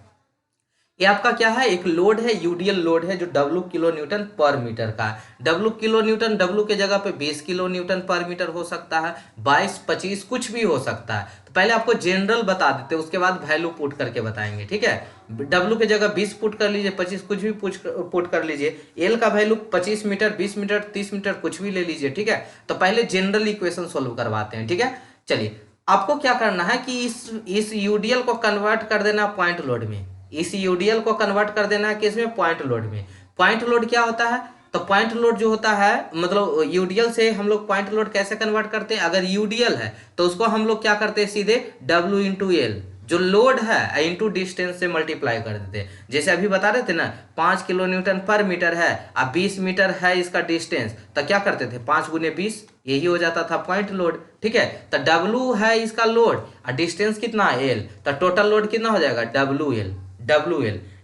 ये आपका क्या है, एक लोड है, यूडीएल लोड है जो W किलो न्यूटन पर मीटर का है। W किलो न्यूटन, W के जगह पे 20 किलो न्यूटन पर मीटर हो सकता है, 22, 25 कुछ भी हो सकता है। तो पहले आपको जनरल बता देते हैं, उसके बाद वैल्यू पुट करके बताएंगे, ठीक है। W के जगह 20 पुट कर लीजिए, 25 कुछ भी पुट कर लीजिए। L का वैल्यू 25 मीटर, 20 मीटर, 30 मीटर कुछ भी ले लीजिए, ठीक है। तो पहले जनरल इक्वेशन सोल्व करवाते हैं, ठीक है। चलिए, आपको क्या करना है कि इस यूडीएल को कन्वर्ट कर देना पॉइंट लोड में, इस यूडीएल को कन्वर्ट कर देना है किसमें, पॉइंट लोड में। पॉइंट लोड क्या होता है, तो पॉइंट लोड जो होता है, मतलब यूडीएल से हम लोग पॉइंट लोड कैसे कन्वर्ट करते हैं, अगर यूडीएल है तो उसको हम लोग क्या करते हैं, सीधे W इंटू एल जो लोड है इंटू डिस्टेंस से मल्टीप्लाई कर देते हैं। जैसे अभी बता रहे थे ना, 5 किलो न्यूटन पर मीटर है, अब 20 मीटर है इसका डिस्टेंस, तो क्या करते थे, 5 गुने 20, यही हो जाता था पॉइंट लोड, ठीक है। तो W है इसका लोड और डिस्टेंस कितना है, L, तो टोटल लोड कितना हो जाएगा, WL।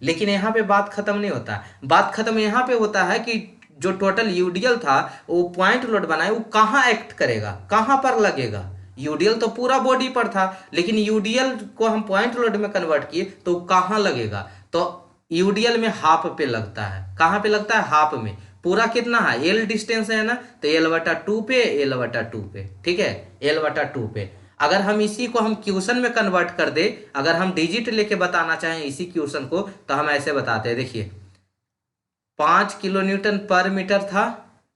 लेकिन यहाँ पे बात खत्म नहीं होता, बात खत्म यहाँ पे होता है कि जो टोटल यूडीएल था वो पॉइंट लोड बनाए, वो कहाँ एक्ट करेगा, कहाँ पर लगेगा। यूडीएल तो पूरा बॉडी पर था, लेकिन यूडीएल को हम पॉइंट लोड में कन्वर्ट किए तो कहाँ लगेगा, तो यूडीएल में हाफ पे लगता है। कहाँ पे लगता है, हाफ में। पूरा कितना है, L डिस्टेंस है ना, तो L/2 पे, L/2 पे, ठीक है, L/2 पे। अगर हम इसी को हम क्वेश्चन में कन्वर्ट कर दे, अगर हम डिजिट लेके बताना चाहें इसी क्वेश्चन को, तो हम ऐसे बताते हैं, देखिए 5 किलो न्यूटन पर मीटर था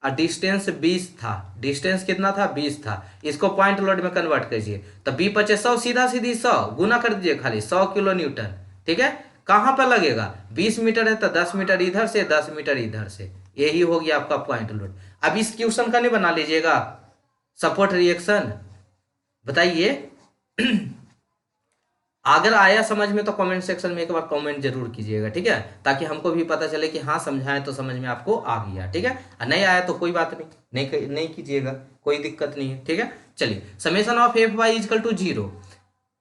और डिस्टेंस 20 था, डिस्टेंस कितना था, 20 था। इसको पॉइंट लोड में कन्वर्ट कीजिए तो 20 × 100, सीधा सीधी 100 गुना कर दीजिए, खाली 100 किलो न्यूटन, ठीक है। कहां पर लगेगा, 20 मीटर है तो 10 मीटर इधर से, 10 मीटर इधर से, यही हो गया आपका पॉइंट लोड। अब इस क्वेश्चन का नहीं बना लीजिएगा सपोर्ट रिएक्शन, बताइए अगर आया समझ में तो कमेंट सेक्शन में एक बार कमेंट जरूर कीजिएगा, ठीक है, ताकि हमको भी पता चले कि हाँ समझाएं तो समझ में आपको आ गया, ठीक है। और नहीं आया तो कोई बात नहीं कीजिएगा, कोई दिक्कत नहीं है, ठीक है। चलिए, summation of Fy equal to 0,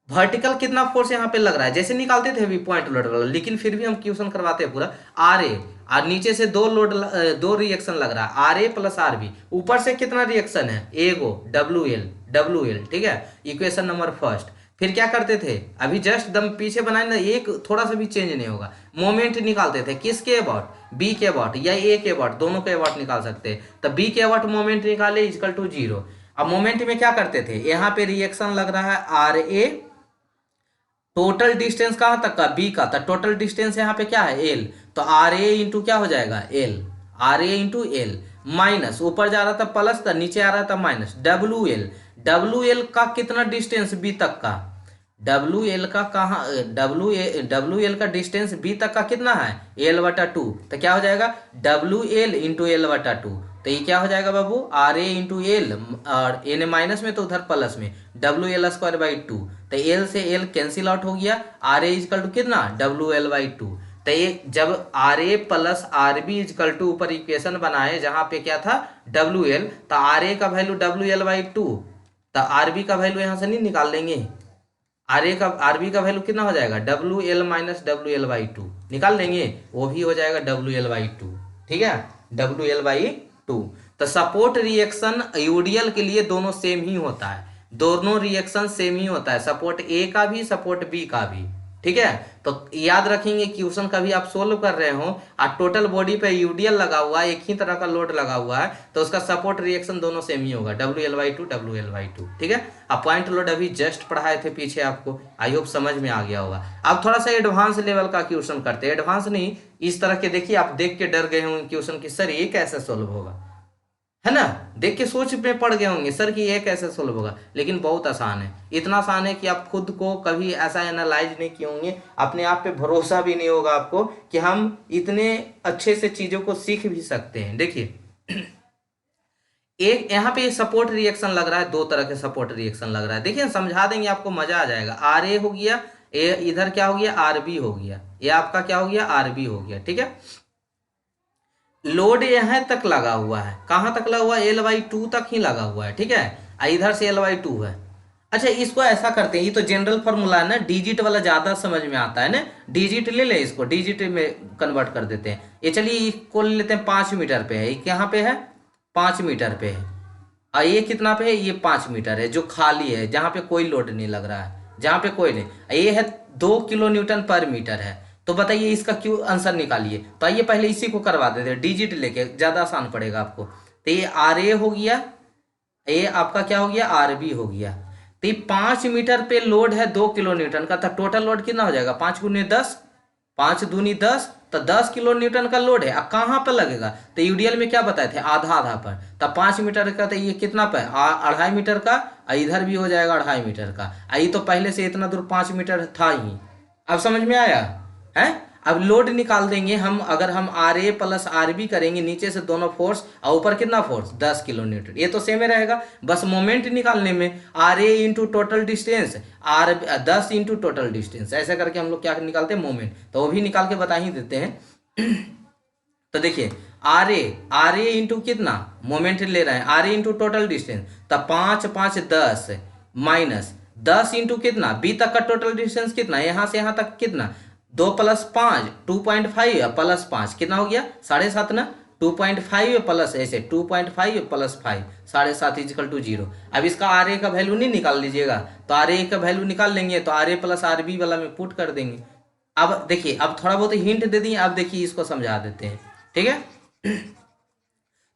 vertical कितना फोर्स यहाँ पे लग रहा है, जैसे निकालते थे अभी पॉइंट लोड वाला, लेकिन फिर भी हम क्वेश्चन करवाते हैं पूरा। RA और नीचे से दो रिएक्शन लग रहा है, RA प्लस RB, ऊपर से कितना रिएक्शन है, एगो WL, ठीक है, इक्वेशन नंबर फर्स्ट। फिर क्या करते थे, अभी जस्ट दम पीछे बनाए ना, एक थोड़ा सा भी चेंज नहीं होगा, मोमेंट निकालते थे, किसके अबाउट, B के अबाउट या A के अबाउट, दोनों के अबाउट निकाल सकते हैं। तो B के अबाउट मोमेंट निकाले इक्वल टू 0। अब मोमेंट में क्या करते थे, यहाँ पे रिएक्शन लग रहा है RA, टोटल डिस्टेंस कहां तक का, B का, तो टोटल डिस्टेंस यहाँ पे क्या है, L, तो RA इंटू क्या हो जाएगा, L, RA into L, minus ऊपर जा रहा था प्लस था, नीचे आ रहा था माइनस, WL का कितना डिस्टेंस B तक का, WL का कहा, WL का डिस्टेंस B तक का कितना है, L/2, तो क्या हो जाएगा, WL इंटू L/2, तो ये क्या हो जाएगा बाबू, RA इंटू L, और N माइनस में तो उधर प्लस में, WL² 2, तो L से L कैंसिल आउट हो गया, RA इक्वल टू कितना, WL/2। तो ये जब RA plus RB equal to ऊपर इक्वेशन बनाए जहां पे क्या था WL, तो RA का वैल्यू WL/2, तो RB का वैल्यू यहां से नहीं निकाल लेंगे, RB का वैल्यू कितना हो जाएगा, WL माइनस WL/2 निकाल लेंगे, वो भी हो जाएगा WL/2, ठीक है, WL/2। तो सपोर्ट रिएक्शन यूडीएल के लिए दोनों सेम ही होता है, दोनों रिएक्शन सेम ही होता है, सपोर्ट A का भी सपोर्ट B का भी, ठीक है। तो याद रखेंगे क्वेश्चन कभी आप सोल्व कर रहे हो और टोटल बॉडी पे यूडीएल लगा हुआ है, एक ही तरह का लोड लगा हुआ है, तो उसका सपोर्ट रिएक्शन दोनों सेम ही होगा, WL/2, ठीक है। अब पॉइंट लोड अभी जस्ट पढ़ाए थे पीछे आपको, आई होप समझ में आ गया होगा। अब थोड़ा सा एडवांस लेवल का क्वेश्चन करते हैं, एडवांस नहीं इस तरह के, देखिए आप देख के डर गए होंगे क्वेश्चन की, सर ये कैसे सोल्व होगा, है ना। देख के सोच में पड़ गए होंगे सर कि ये कैसे सोल्व होगा, लेकिन बहुत आसान है। इतना आसान है कि आप खुद को कभी ऐसा एनालाइज नहीं किए होंगे, अपने आप पे भरोसा भी नहीं होगा आपको कि हम इतने अच्छे से चीज़ों को सीख भी सकते हैं। देखिए एक यहाँ पे सपोर्ट रिएक्शन लग रहा है, दो तरह के सपोर्ट रिएक्शन लग रहा है। देखिए समझा देंगे आपको, मजा आ जाएगा। आर ए हो गया, ए इधर क्या हो गया, आर बी हो गया, ये आपका क्या हो गया, आर बी हो गया। ठीक है, लोड यहाँ तक लगा हुआ है, कहाँ तक लगा हुआ है, L/2 तक ही लगा हुआ है। ठीक है, इधर से L/2 है। अच्छा इसको ऐसा करते हैं, ये तो जनरल फॉर्मूला है ना, डिजिट वाला ज्यादा समझ में आता है ना, डिजिट ले ले, इसको डिजिट में कन्वर्ट कर देते हैं। ये चलिए इसको ले लेते हैं, 5 मीटर पे है, ये कहाँ पे है, 5 मीटर पे है। और ये कितना पे है, ये 5 मीटर है, जो खाली है, जहाँ पे कोई लोड नहीं लग रहा है, जहाँ पे कोई नहीं। ये है 2 किलो न्यूटन पर मीटर है। तो बताइए इसका क्यों आंसर निकालिए। तो आइए पहले इसी को करवा देते हैं, डिजिट लेके ज़्यादा आसान पड़ेगा आपको। तो ये आर ए हो गया, ये आपका क्या हो गया, आर बी हो गया। तो ये 5 मीटर पे लोड है 2 किलो न्यूटन का, तो टोटल लोड कितना हो जाएगा, 5 गुने 10, 5 दूनी 10, तो 10 किलो न्यूटन का लोड है। अब कहाँ पर लगेगा, तो यूडीएल में क्या बताए थे, आधा आधा पर। तब 5 मीटर का, तो ये कितना पर, 2.5 मीटर का, इधर भी हो जाएगा 2.5 मीटर का। ये तो पहले से इतना दूर 5 मीटर था ही। अब समझ में आया है। अब लोड निकाल देंगे हम, अगर हम R A plus R B करेंगे, नीचे से दोनों फोर्स और ऊपर कितना फोर्स, 10 किलो न्यूटन, ये तो सेम ही रहेगा। बस मोमेंट निकालने में R A into total distance, R 10 into total distance, ऐसे करके हम लोग क्या निकालते हैं, मोमेंट। तो वो भी निकाल के बता ही देते हैं। तो देखिए आर ए इंटू कितना, मोमेंट ले रहे हैं, R A into total distance, तब 5 5 10 माइनस 10 इंटू कितना, बी तक का टोटल डिस्टेंस कितना, यहाँ से यहाँ तक कितना, 2 + 5 2.5 प्लस 5 कितना हो गया, 7.5 ना, 2.5 प्लस ऐसे 2.5 + 5 7.5 = 0। अब इसका आर ए का वैल्यू नहीं निकाल लीजिएगा, तो आर ए का वैल्यू निकाल लेंगे, तो R A plus R B वाला में पुट कर देंगे। अब देखिए, अब थोड़ा बहुत हिंट दे दिए, अब देखिए इसको समझा देते हैं। ठीक है,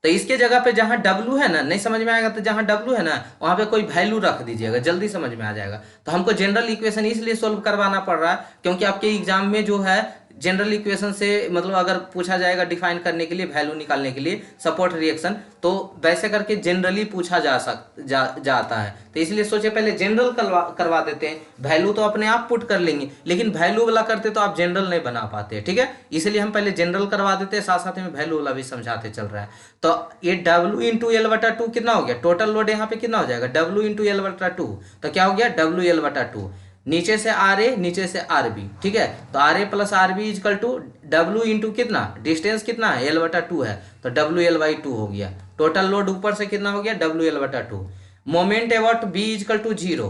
तो इसके जगह पे जहां W है ना, नहीं समझ में आएगा तो जहां W है ना वहां पे कोई वैल्यू रख दीजिएगा, जल्दी समझ में आ जाएगा। तो हमको जनरल इक्वेशन इसलिए सोल्व करवाना पड़ रहा है क्योंकि आपके एग्जाम में जो है जनरल इक्वेशन से, मतलब अगर पूछा जाएगा डिफाइन करने के लिए, वैल्यू निकालने के लिए सपोर्ट रिएक्शन, तो वैसे करके जनरली पूछा जाता है। तो इसलिए सोचे पहले जनरल करवा देते हैं, वैल्यू तो अपने आप पुट कर लेंगे, लेकिन वैल्यू वाला करते तो आप जनरल नहीं बना पाते। ठीक है, इसलिए हम पहले जनरल करवा देते हैं, साथ साथ में वैल्यू वाला भी समझाते चल रहा है। तो ये W इंटू L/2 कितना हो गया, टोटल लोड यहाँ पे कितना हो जाएगा, W इंटू L/2, तो क्या हो गया, WL/2, नीचे से आर ए, नीचे से आर बी। ठीक है, तो R A plus R B equal to W into कितना, डिस्टेंस कितना है, L/2 है, तो WL/2 हो गया। टोटल लोड ऊपर से कितना हो गया, WL/2। Moment about B equal to 0,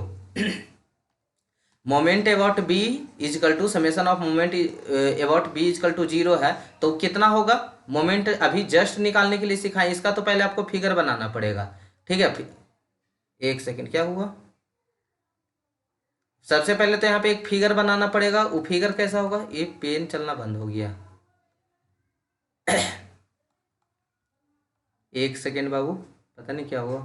moment about B equal to summation of moment about B equal to 0 है, तो कितना होगा, मोमेंट अभी जस्ट निकालने के लिए सिखाएं, इसका तो पहले आपको फिगर बनाना पड़ेगा। ठीक है, एक सेकेंड, क्या हुआ, सबसे पहले तो यहाँ पे एक फिगर बनाना पड़ेगा। वो फिगर कैसा होगा, ये पेन चलना बंद हो गया। एक सेकेंड बाबू, पता नहीं क्या हुआ।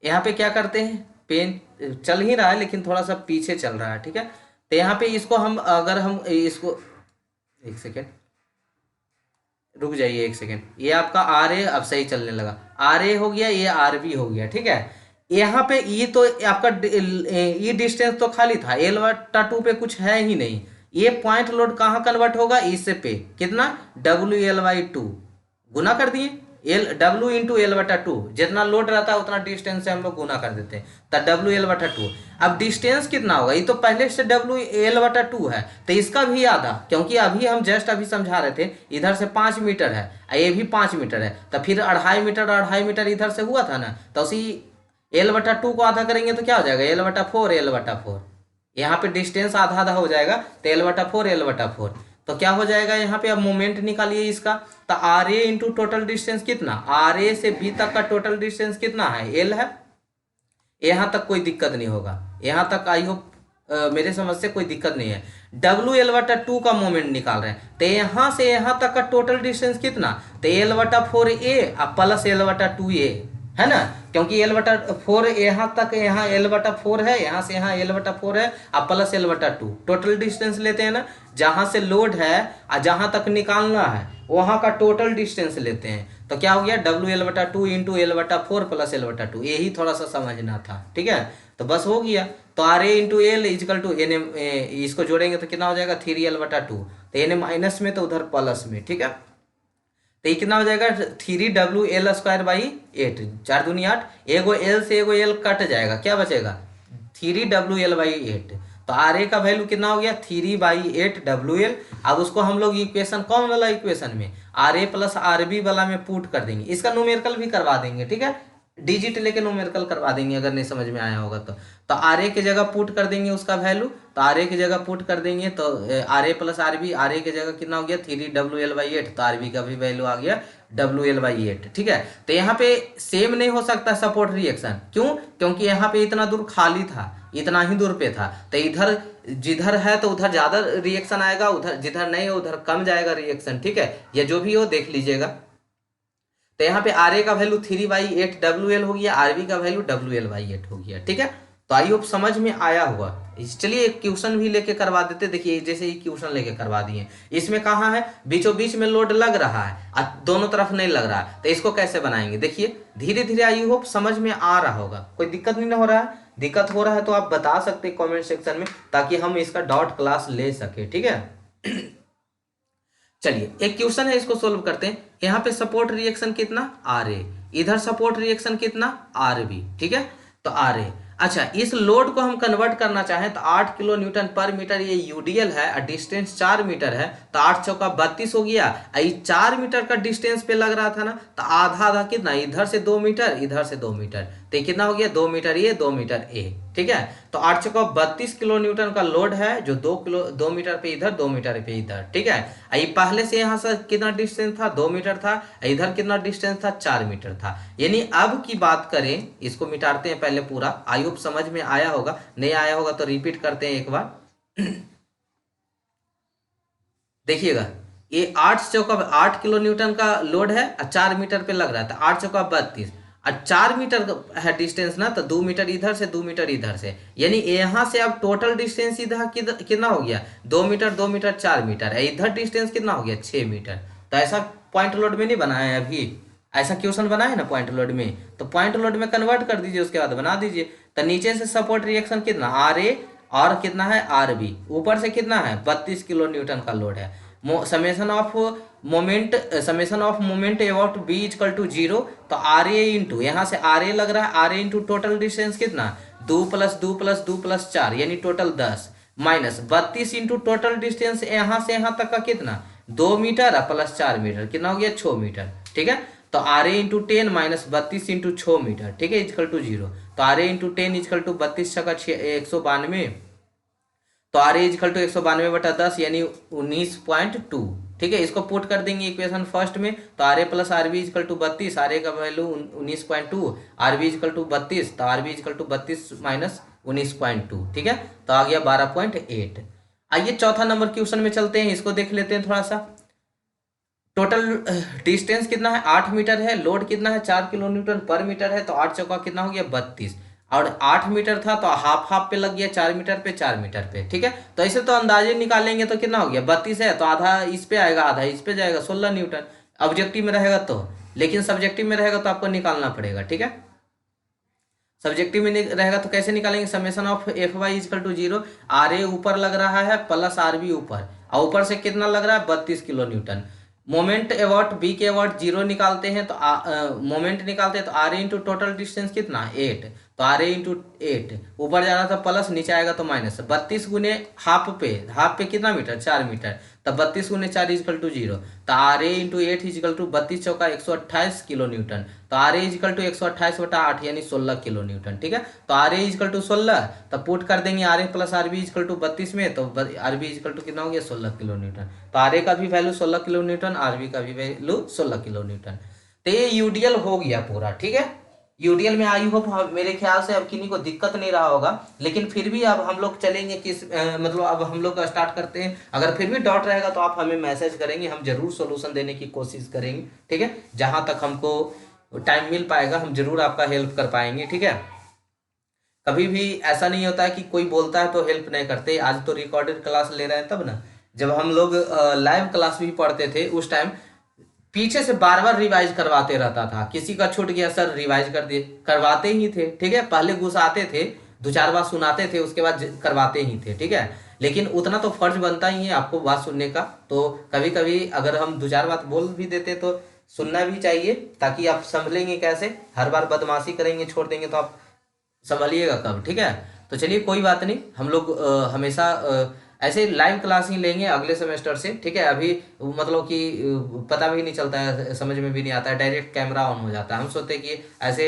यहाँ पे क्या करते हैं, पेन चल ही रहा है लेकिन थोड़ा सा पीछे चल रहा है। ठीक है, तो यहाँ पे इसको हम, अगर हम इसको, एक सेकेंड रुक जाइए, एक सेकेंड, ये आपका आर ए अब सही चलने लगा, आर ए हो गया, ये आर बी हो गया। ठीक है, यहाँ पे ये तो आपका ये डिस्टेंस तो खाली था, L/2 पे कुछ है ही नहीं। ये पॉइंट लोड कहाँ कन्वर्ट होगा, इस पे कितना, WL/2 गुना कर दिए, W इंटू L/2, जितना लोड रहता है उतना डिस्टेंस से हम लोग गुना कर देते हैं, तब WL/2। अब डिस्टेंस कितना होगा, ये तो पहले से WL/2 है, तो इसका भी आधा, क्योंकि अभी हम जस्ट अभी समझा रहे थे, इधर से 5 मीटर है, ये भी 5 मीटर है, तो फिर 2.5 मीटर 2.5 मीटर इधर से हुआ था ना, तो उसी L/2 को आधा करेंगे तो क्या हो जाएगा, L/4 यहाँ पे डिस्टेंस आधा आधा हो जाएगा, तो L/4 तो क्या हो जाएगा, यहाँ पे अब मोमेंट निकालिए इसका, तो R A into total distance कितना, आर ए से बी तक का टोटल डिस्टेंस कितना है, L है। यहाँ तक कोई दिक्कत नहीं होगा, यहाँ तक आई होप मेरे समझ से कोई दिक्कत नहीं है। WL/2 का मोमेंट निकाल रहे हैं, तो यहाँ से यहाँ तक का टोटल डिस्टेंस कितना, तो L/4A प्लस L/2A है ना, क्योंकि L/4 यहाँ तक, यहाँ L/4 है, यहाँ से यहाँ L/4 है, अब प्लस L/2 टोटल डिस्टेंस लेते हैं ना, जहाँ से लोड है और जहाँ तक निकालना है वहाँ का टोटल डिस्टेंस लेते हैं। तो क्या हो गया, WL/2 into L/4 plus L/2, यही थोड़ा सा समझना था, ठीक है। तो बस हो गया। तो RA into L equal to N M, इसको जोड़ेंगे तो कितना हो जाएगा 3L/2, तो एन माइनस में तो उधर प्लस में, ठीक है। तो ये कितना हो जाएगा 3W L² बाई 8, 4×2=8, एगो एल से एगो एल कट जाएगा, क्या बचेगा 3W L/8। तो RA का वैल्यू कितना हो गया 3/8 WL। अब उसको हम लोग इक्वेशन कौन वाला इक्वेशन में RA प्लस RB वाला में पुट कर देंगे, इसका न्यूमेरिकल भी करवा देंगे, ठीक है। डिजिट लेके न्यूमेरिकल करवा देंगे अगर नहीं समझ में आया होगा तो RA की जगह पुट कर देंगे उसका वैल्यू। तो RA की जगह पुट कर देंगे तो RA प्लस RB, RA की जगह कितना हो गया 3W L/8, तो RB का भी वैल्यू आ गया WL/8, ठीक है। तो यहाँ पे सेम नहीं हो सकता सपोर्ट रिएक्शन, क्यों, क्योंकि यहाँ पे इतना दूर खाली था, इतना ही दूर पे था। तो इधर जिधर है तो उधर ज्यादा रिएक्शन आएगा, उधर जिधर नहीं है उधर कम जाएगा रिएक्शन, ठीक है। या जो भी हो देख लीजिएगा। तो यहाँ पे RA का वैल्यू 3/8 WL हो गया, RB का वैल्यू WL/8 हो गया, ठीक है। तो आई होप समझ में आया हुआ। चलिए एक क्वेश्चन भी लेके करवा देते, देखिए जैसे ही क्वेश्चन लेके करवा दिए। इसमें कहाँ है, बीचों बीच में लोड लग रहा है और दोनों तरफ नहीं लग रहा है, तो इसको कैसे बनाएंगे, देखिए धीरे धीरे आई होप समझ में आ रहा होगा, कोई दिक्कत नहीं हो रहा है। दिक्कत हो रहा है तो आप बता सकते कॉमेंट सेक्शन में, ताकि हम इसका डॉट क्लास ले सके, ठीक है। चलिए एक क्वेश्चन है, इसको सोल्व करते हैं। यहाँ पे सपोर्ट रिएक्शन कितना RA, इधर सपोर्ट रिएक्शन कितना RB, ठीक है। तो RA, अच्छा इस लोड को हम कन्वर्ट करना चाहें तो 8 किलो न्यूटन पर मीटर, ये यूडीएल है और डिस्टेंस 4 मीटर है, तो 8 चौका 32 हो गया। ये 4 मीटर का डिस्टेंस पे लग रहा था ना, तो आधा आधा कितना, इधर से 2 मीटर इधर से 2 मीटर, तो ये कितना हो गया 2 मीटर ये 2 मीटर ए, ठीक है। तो 8 चौका 32 किलो न्यूटन का लोड है, जो 2 मीटर पे इधर 2 मीटर पे इधर, ठीक है। ये पहले से यहाँ से कितना डिस्टेंस था 2 मीटर था, इधर कितना डिस्टेंस था 4 मीटर था। यानी अब की बात करें, इसको मिटाते हैं पहले पूरा, आई होप समझ में आया होगा, नहीं आया होगा तो रिपीट करते हैं एक बार। देखिएगा ये 8 किलो न्यूटन का लोड है और 4 मीटर पे लग रहा था, 8 चौका 32 और 4 मीटर है डिस्टेंस ना, तो 2 मीटर इधर से 2 मीटर इधर से, यानी यहाँ से अब टोटल डिस्टेंस इधर कितना हो गया 2 मीटर 2 मीटर 4 मीटर, इधर डिस्टेंस कितना हो गया 6 मीटर। तो ऐसा पॉइंट लोड में नहीं बनाया है अभी, ऐसा क्वेश्चन बना है ना पॉइंट लोड में, तो पॉइंट लोड में कन्वर्ट कर दीजिए, उसके बाद बना दीजिए। तो नीचे से सपोर्ट रिएक्शन कितना RA और कितना है RB, ऊपर से कितना है 32 किलो न्यूटन का लोड है। Summation of moment about B equal to 0, तो RA इंटू यहाँ से RA लग रहा है, RA इंटू टोटल डिस्टेंस कितना 2 + 2 + 2 + 4 यानी total 10, minus 32 into total distance यहाँ से यहाँ तक का कितना 2 मीटर प्लस 4 मीटर, कितना हो गया 6 मीटर, ठीक है। तो RA into 10 minus 32 into 6 metre, ठीक है, इक्वल टू 0। तो RA इंटू 10 इक्वल टू 32 छका 192, तो RA इक्वल टू 192/10 यानी 19.2, ठीक है। इसको पुट कर देंगे इक्वेशन फर्स्ट में, तो RA plus RB equal to 32, RA का वैल्यू 19.2, RB इक्वल टू 32, तो RB इक्वल टू 32 माइनस 19.2, ठीक है। तो आ गया 12.8। आइए चौथा नंबर क्वेश्चन में चलते हैं, इसको देख लेते हैं थोड़ा सा। टोटल डिस्टेंस कितना है 8 मीटर है, लोड कितना है 4 किलो न्यूटन पर मीटर है, तो 8 चौका कितना हो गया 32, और 8 मीटर था तो हाफ हाफ पे लग गया 4 मीटर पे 4 मीटर पे, ठीक है। तो ऐसे तो अंदाजे निकालेंगे तो कितना हो गया 32 है तो आधा इस पे आएगा आधा इस पे जाएगा 16 न्यूटन, ऑब्जेक्टिव में रहेगा तो, लेकिन सब्जेक्टिव में रहेगा तो आपको निकालना पड़ेगा, ठीक है। सब्जेक्टिव में रहेगा तो कैसे निकालेंगे, summation of FY equal to 0, RA ऊपर लग रहा है प्लस RB ऊपर, और ऊपर से कितना लग रहा है 32 kilo Newton. Moment about B के अबाउट 0 निकालते हैं तो मोमेंट निकालते हैं तो RA इंटू टोटल डिस्टेंस कितना 8, तो RA इंटू 8, ऊपर जाना था प्लस नीचे आएगा तो माइनस, 32 गुने हाफ पे कितना मीटर 4 मीटर, तब 32 गुने 4 इक्वल टू 0, तो RA इंटू 8 इक्वल टू 32 चौका 128 किलो न्यूटन, तो RA इक्वल टू 128/8 यानी 16 किलो न्यूटन, ठीक है। तो RA इक्वल टू 16, तब पुट कर देंगे RA plus RB equal to 32 में, तो RB इक्वल टू कितना हो गया 16 किलो न्यूटन। तो RA का भी वैल्यू 16 किलो न्यूटन, RB का भी वैल्यू 16 किलो न्यूटन। तो ये यूडीएल हो गया पूरा, ठीक है। यूडीएल में आई होप मेरे ख्याल से अब किन्हीं को दिक्कत नहीं रहा होगा, लेकिन फिर भी अब हम लोग चलेंगे किस मतलब अब हम लोग स्टार्ट करते हैं। अगर फिर भी डाउट रहेगा तो आप हमें मैसेज करेंगे, हम जरूर सोल्यूशन देने की कोशिश करेंगे, ठीक है। जहां तक हमको टाइम मिल पाएगा हम जरूर आपका हेल्प कर पाएंगे, ठीक है। कभी भी ऐसा नहीं होता है कि कोई बोलता है तो हेल्प नहीं करते। आज तो रिकॉर्डेड क्लास ले रहे हैं तब ना, जब हम लोग लाइव क्लास भी पढ़ते थे उस टाइम पीछे से बार बार रिवाइज करवाते रहता था। किसी का छूट गया सर रिवाइज कर दिए, करवाते ही थे, ठीक है। पहले घुसाते थे, दो चार बार सुनाते थे, उसके बाद करवाते ही थे, ठीक है। लेकिन उतना तो फर्ज बनता ही है आपको बात सुनने का। तो कभी कभी अगर हम दो चार बात बोल भी देते तो सुनना भी चाहिए, ताकि आप संभलेंगे कैसे। हर बार बदमाशी करेंगे छोड़ देंगे तो आप संभलिएगा कब, ठीक है। तो चलिए कोई बात नहीं, हम लोग हमेशा ऐसे लाइव क्लास ही लेंगे अगले सेमेस्टर से, ठीक है। अभी मतलब कि पता भी नहीं चलता है, समझ में भी नहीं आता है, डायरेक्ट कैमरा ऑन हो जाता है। हम सोचते हैं कि ऐसे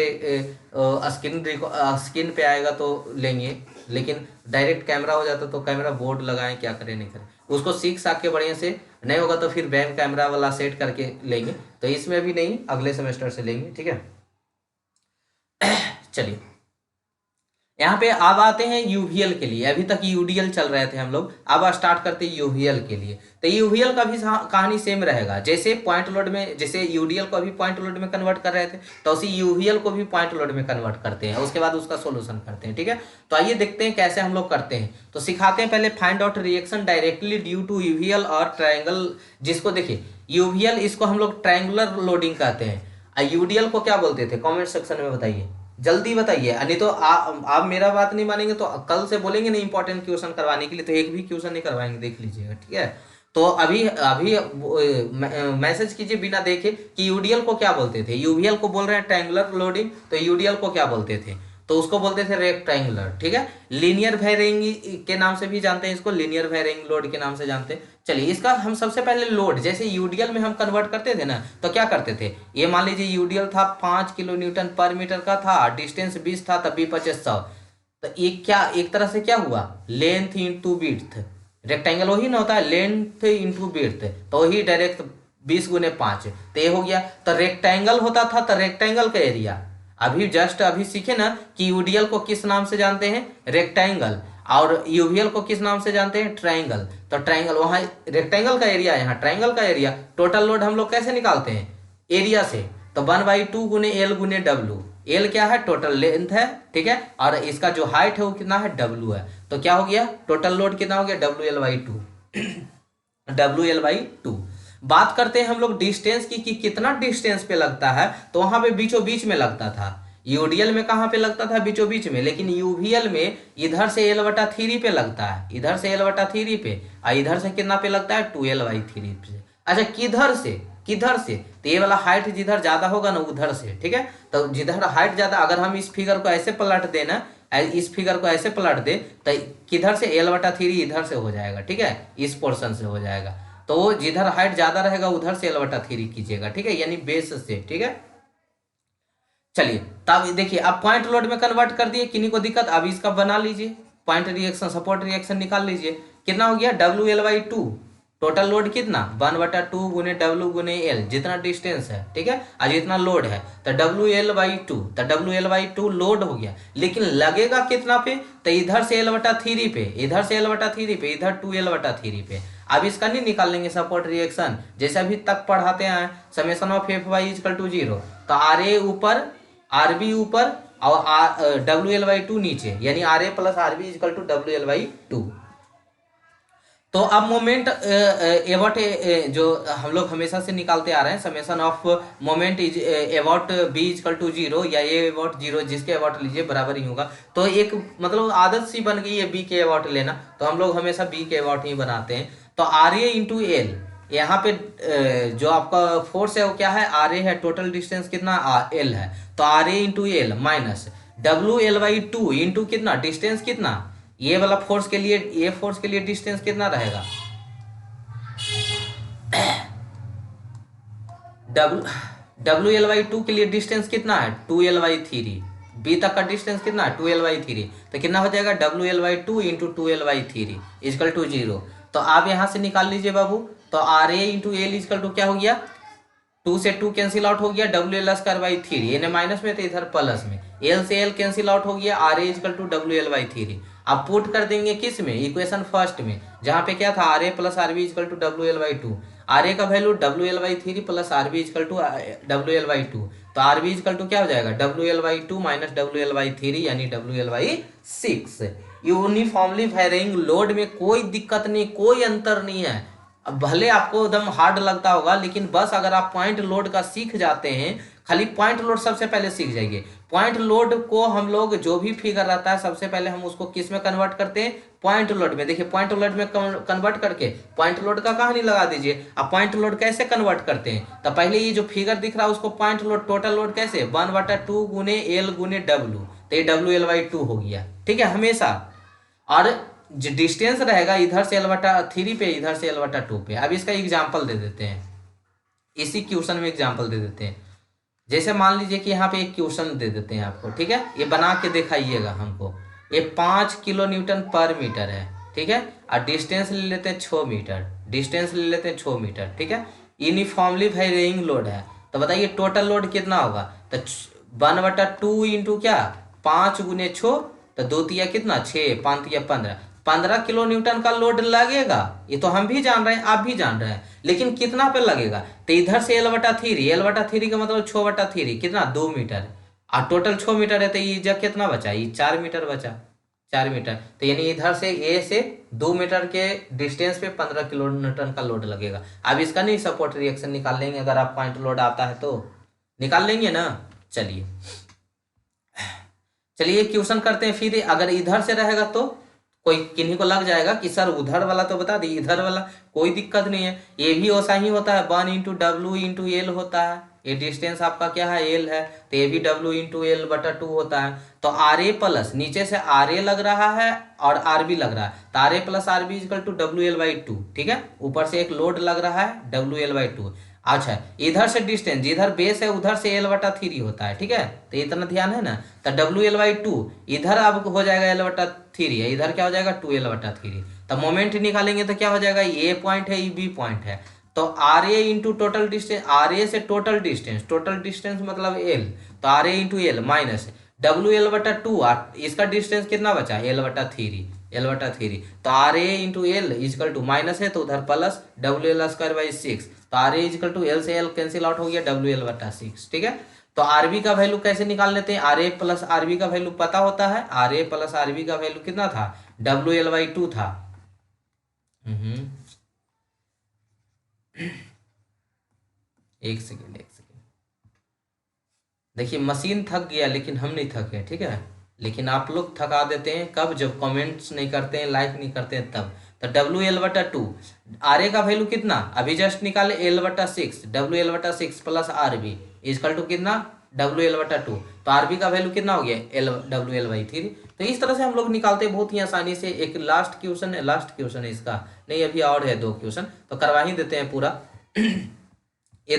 स्क्रीन पे आएगा तो लेंगे, लेकिन डायरेक्ट कैमरा हो जाता तो कैमरा बोर्ड लगाएं, क्या करें नहीं करें, उसको सीख साख के बढ़िया से। नहीं होगा तो फिर बैक कैमरा वाला सेट करके लेंगे। तो इसमें भी नहीं, अगले सेमेस्टर से लेंगे, ठीक है। चलिए यहाँ पे अब आते हैं यूवीएल के लिए। अभी तक यूडीएल चल रहे थे हम लोग, अब स्टार्ट करते हैं यूवीएल के लिए। तो यूवीएल का भी कहानी सेम रहेगा। जैसे पॉइंट लोड में, जैसे यूडीएल को अभी पॉइंट लोड में कन्वर्ट कर रहे थे, तो उसी यूवीएल को भी पॉइंट लोड में कन्वर्ट करते हैं, उसके बाद उसका सोल्यूशन करते हैं, ठीक है। तो आइए देखते हैं कैसे हम लोग करते हैं। तो सिखाते हैं पहले, find out reaction directly due to UVL और ट्रायंगल। जिसको देखिए यूवीएल, इसको हम लोग ट्रायंगुलर लोडिंग कहते हैं। यूडीएल को क्या बोलते थे, कॉमेंट सेक्शन में बताइए, जल्दी बताइए। नहीं तो आप मेरा बात नहीं मानेंगे तो कल से बोलेंगे नहीं इंपॉर्टेंट क्वेश्चन करवाने के लिए, तो एक भी क्वेश्चन नहीं करवाएंगे, देख लीजिएगा, ठीक है। तो अभी अभी मैसेज कीजिए बिना देखे कि यूडीएल को क्या बोलते थे। यूवीएल को बोल रहे हैं ट्रायंगुलर लोडिंग, तो यूडीएल को क्या बोलते थे, तो उसको बोलते थे रेक्टेंगुलर, ठीक है। लीनियर वेरिंग के नाम से भी जानते हैं इसको, लीनियर वेरिंग लोड के नाम से जानते हैं। चलिए इसका हम सबसे पहले लोड, जैसे यूडीएल में हम कन्वर्ट करते थे ना, तो क्या करते थे, ये मान लीजिए यूडीएल था 5 किलो न्यूटन पर मीटर का था, डिस्टेंस 20 था, तब भी 2500। तो एक क्या, एक तरह से क्या हुआ, लेंथ इंटू विड्थ। रेक्टेंगल वही ना होता है, लेंथ इंटू विड्थ, तो वही डायरेक्ट 20 गुने 5, तो ये हो गया। तो रेक्टेंगल होता था, तो रेक्टेंगल का एरिया, अभी जस्ट अभी सीखे ना कि यूडीएल को किस नाम से जानते हैं, रेक्टेंगल, और यूवीएल को किस नाम से जानते हैं, ट्रायंगल। तो ट्रायंगल वहां रेक्टेंगल का एरिया, यहाँ ट्रायंगल का एरिया। टोटल लोड हम लोग कैसे निकालते हैं, एरिया से। तो 1/2 गुने एल गुने डब्ल्यू। एल क्या है, टोटल लेंथ है, ठीक है, और इसका जो हाइट है वो कितना है, डब्ल्यू है। तो क्या हो गया, टोटल लोड कितना हो गया, WL/2 WL/2। बात करते हैं हम लोग डिस्टेंस की, कि कितना डिस्टेंस पे लगता है, तो वहां पे बीचों बीच में लगता था। यूडीएल में कहां पे लगता था, बीचों बीच में, लेकिन यूवीएल में इधर से L/3 पे लगता है, इधर से L/3 पे, और इधर से कितना पे लगता है, 2L/3 पे। अच्छा किधर से, किधर से, तो ये वाला हाइट जिधर ज्यादा होगा ना उधर से, ठीक है। तो जिधर हाइट ज्यादा, अगर हम इस फिगर को ऐसे पलट देना, इस फिगर को ऐसे पलट दे, तो किधर से, L/3 इधर से हो जाएगा, ठीक है, इस पोर्शन से हो जाएगा। तो जिधर हाइट ज्यादा रहेगा उधर से L/3 कीजिएगा, ठीक है, यानी बेस से, ठीक है। चलिए तब देखिए, अब पॉइंट लोड में कन्वर्ट कर दिए, किन्हीं को दिक्कत, अब इसका बना लीजिए, पॉइंट रिएक्शन सपोर्ट रिएक्शन निकाल लीजिए। कितना हो गया, WL/2। टोटल लोड कितना, 1/2 गुने डब्ल्यू गुने एल, जितना डिस्टेंस है, ठीक है, और जितना लोड है, तो WL/2। तो WL/2 लोड हो गया, लेकिन लगेगा कितना पे, तो इधर से L/3 पे, इधर से L/3 पे, इधर 2L/3 पे। अब इसका नहीं निकाल लेंगे सपोर्ट रिएक्शन, जैसे अभी तक पढ़ाते हैं, समेशन ऑफ Fy = 0। तो RA ऊपर, RB ऊपर, और WL/2 नीचे, यानी RA + RB = WL/2। तो अब मोमेंट एवॉट, जो हम लोग हमेशा से निकालते आ रहे हैं, summation of moment is about B = 0, या A एवॉट 0, जिसके एवॉट लीजिए बराबर ही होगा। तो एक मतलब आदत सी बन गई है B के एवॉट लेना, तो हम लोग हमेशा B के एवॉट ही बनाते हैं। तो RA × L, यहाँ पे जो आपका फोर्स है वो क्या है, RA है, टोटल डिस्टेंस कितना, L है, तो RA × L minus WL/2 into कितना, डिस्टेंस कितना, ये वाला फोर्स के लिए, ये फोर्स के लिए डिस्टेंस कितना रहेगा, WL/2 के लिए डिस्टेंस कितना है, 2L/3। बी तक का डिस्टेंस कितना है, 2L/3, तो कितना हो जाएगा, WL/2 इंटू 2L/3 = 0। तो आप यहां से निकाल लीजिए बाबू। तो RA × L = क्या हो गया, 2 से 2 कैंसिल आउट हो गया, WL²/3, इन्हें माइनस में तो इधर प्लस में, L से L कैंसिल आउट हो गया, RA = WL/3। अब पुट कर देंगे किस में, इक्वेशन फर्स्ट में, जहां पे क्या था, RA + RB = WL/2। RA का वैल्यू WL/3 + RB = WL/2। तो RB = क्या हो जाएगा, WL/2 - WL/3, यानी WL/6। यूनिफॉर्मली वेरिंग लोड में कोई दिक्कत नहीं, कोई अंतर नहीं है, अब भले आपको एकदम हार्ड लगता होगा, लेकिन बस अगर आप पॉइंट लोड का सीख जाते हैं, खाली पॉइंट लोड सबसे पहले सीख जाइए। पॉइंट लोड को हम लोग जो भी फिगर रहता है सबसे पहले हम उसको किस में कन्वर्ट करते हैं, पॉइंट लोड में। देखिए पॉइंट लोड में कन्वर्ट करके पॉइंट लोड का कहानी लगा दीजिए। अब पॉइंट लोड कैसे कन्वर्ट करते हैं, तो पहले ये जो फिगर दिख रहा है उसको पॉइंट लोड, टोटल लोड कैसे 1/2 गुने एल गुने डब्ल्यू, तो ये WL/2 हो गया, ठीक है हमेशा। और जो डिस्टेंस रहेगा इधर से L/3 पे, इधर से L/2 पे। अब इसका एग्जाम्पल दे देते हैं, इसी क्वेश्चन में एग्जाम्पल दे देते हैं। जैसे मान लीजिए कि यहाँ पे एक क्वेश्चन दे देते हैं आपको, ठीक है, ये बना के दिखाइएगा हमको। ये 5 किलो न्यूटन पर मीटर है, ठीक है, और डिस्टेंस ले लेते हैं 6 मीटर, डिस्टेंस ले लेते हैं 6 मीटर, ठीक है। यूनिफॉर्मली वेरिएंग लोड है, तो बताइए टोटल लोड कितना होगा, तो 1/2 इंटू क्या 5 गुने 6, तो 2 तिया कितना 6, 5 तिया 15, 15 किलो न्यूटन का लोड लगेगा। ये तो हम भी जान रहे हैं, आप भी जान रहे हैं, लेकिन कितना पे लगेगा, तो इधर से L/3 का मतलब 6/3 कितना 2 मीटर, और टोटल 6 मीटर है, तो ये जगह कितना बचा, ये 4 मीटर बचा, 4 मीटर। तो यानी इधर से ए से 2 मीटर के डिस्टेंस पे 15 किलो न्यूटन का लोड लगेगा। अब इसका नहीं सपोर्ट रिएक्शन निकाल लेंगे, अगर आप पॉइंट लोड आता है तो निकाल लेंगे ना। चलिए चलिए क्वेश्चन करते हैं फिर। अगर इधर से रहेगा तो कोई किन्हीं को लग जाएगा कि सर उधर वाला तो बता दी, इधर वाला कोई दिक्कत नहीं है, ये भी वैसा ही होता है, 1/W/L होता है। ये डिस्टेंस आपका क्या है, L है, तो ये भी W/L/2 होता है। तो RA प्लस नीचे से RA लग रहा है और RB लग रहा है, तो RA प्लस RB = WL/2, ठीक है। ऊपर से एक लोड लग रहा है WL/2। अच्छा इधर से डिस्टेंस, जिधर बेस है उधर से L/3 होता है, ठीक है, तो इतना ध्यान है ना। तो WL/2 इधर अब हो जाएगा L/3 है, इधर क्या हो जाएगा 2L/3। तो मोमेंट निकालेंगे तो क्या हो जाएगा, ये पॉइंट है, ये बी पॉइंट है, तो RA into total distance, RA से टोटल डिस्टेंस मतलब L, तो RA into L minus WL/2, इसका डिस्टेंस कितना बचा L/3, तो RA into L equal to minus है, तो उधर प्लस WL²/6, तो RA इजकल टू L से L कैंसिल आउट हो गया WL/6, ठीक है। तो RB का वैल्यू कैसे निकाल लेते हैं, RA प्लस RB का वैल्यू पता होता है, RA प्लस RB का वैल्यू कितना था WL/2 था। एक सेकेंड देखिए मशीन थक गया लेकिन हम नहीं थके, ठीक है, लेकिन आप लोग थका देते हैं कब, जब कमेंट्स नहीं करते हैं, लाइक नहीं करते हैं तब। तो WL/2 RA का वैल्यू कितना अभी जस्ट निकाले L/6, WL/6 plus RB equal to कितना WL/2, तो RB का वैल्यू कितना हो गया WL/3। तो इस तरह से हम लोग निकालते हैं बहुत ही आसानी से। एक लास्ट क्वेश्चन है इसका, नहीं अभी और है 2 क्वेश्चन, तो करवा ही देते हैं पूरा। ये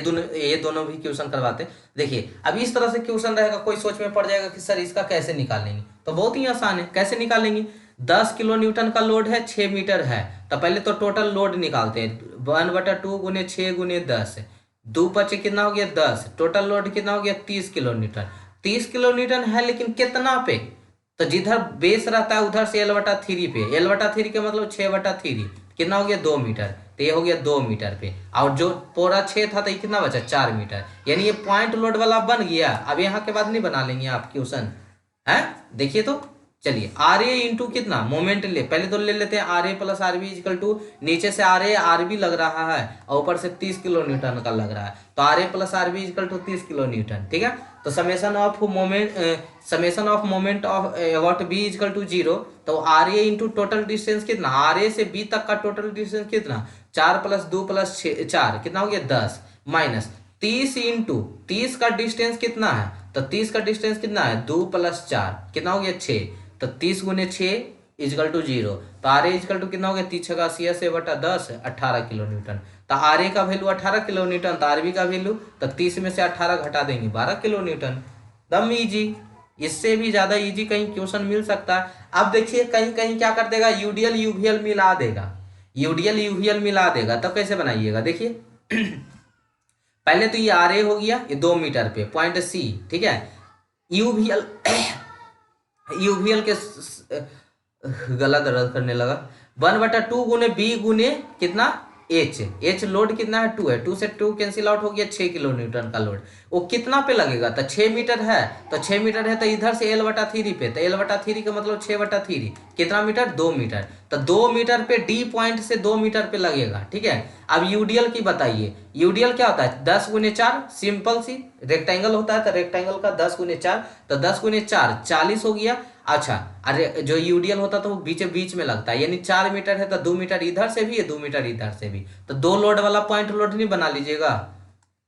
दोनों भी क्वेश्चन करवाते हैं। देखिए अब इस तरह से क्वेश्चन रहेगा, कोई सोच में पड़ जाएगा कि सर इसका कैसे निकालेंगे, तो बहुत ही आसान है। कैसे निकालेंगे, 10 किलो न्यूटन का लोड है, 6 मीटर है, तो पहले तो टोटल लोड निकालते हैं, 1/2 गुने 6 गुने 10, 2 पचे कितना हो गया 10, टोटल लोड कितना हो गया 30 किलो न्यूटन। 30 किलो न्यूटन है, लेकिन कितना पे, तो जिधर बेस रहता है उधर से L/3 पे, L/3 के मतलब 6/3 कितना हो गया 2 मीटर, तो ये हो गया 2 मीटर पे, और जो पूरा 6 था तो ये कितना बचा 4 मीटर, यानी ये पॉइंट लोड वाला बन गया। अब यहाँ के बाद नहीं बना लेंगे आप क्वेश्चन है, देखिए तो चलिए RA इंटू कितना मोमेंट ले, पहले तो ले लेते हैं RA plus RB equal to, नीचे से RA RB लग रहा है और ऊपर से 30 किलो न्यूटन का लग रहा है, तो RA plus RB equal to 30 kilonewton, ठीक है। तो summation of moment of about B equal to 0, तो RA इंटू टोटल डिस्टेंस कितना, RA से B तक का टोटल डिस्टेंस कितना 4 + 2 + 4 कितना हो गया 10, माइनस 30 इंटू 30 का डिस्टेंस कितना है, तो 30 का डिस्टेंस कितना है 2 + 4 कितना हो गया 6, तो 30 गुने 6 इजकल टू 0, तो RA इजकल टू कितना हो गया 30 × 86/10 18 किलो न्यूटन, तो RA का वैल्यू 18 किलो न्यूटन, तो RB का वैल्यू, तो 30 में से 18 घटा देंगे 12 किलो न्यूटन। दम इजी, इससे भी ज्यादा इजी कहीं क्वेश्चन मिल सकता है। अब देखिए कहीं कहीं क्या कर देगा, यूडीएल यूवीएल मिला देगा, तब कैसे बनाइएगा देखिए। पहले तो ये RA हो गया, ये 2 मीटर पे पॉइंट C, ठीक है। यूवीएल के गला दर्द करने लगा, 1/2 गुने B गुने कितना एच लोड कितना है 2 है, 2 से 2 कैंसिल आउट हो गया 6 किलो न्यूटन का लोड। वो कितना पे लगेगा, तो 6 मीटर है, तो 6 मीटर है तो इधर से L/3 पे, तो L/3 का मतलब 6/3 कितना मीटर, 2 मीटर, तो 2 मीटर पे डी पॉइंट से 2 मीटर पे लगेगा। ठीक है, अब यूडीएल की बताइए, यूडीएल क्या होता है 10 गुने 4, सिंपल सी रेक्टेंगल होता है तो रेक्टेंगल का 10 गुने 4, तो 10 गुने 4 40 हो गया। अच्छा, अरे जो यूडीएल होता तो वो बीच बीच में लगता है, यानी 4 मीटर है तो 2 मीटर इधर से भी है 2 मीटर इधर से भी, तो 2 लोड वाला पॉइंट लोड नहीं बना लीजिएगा,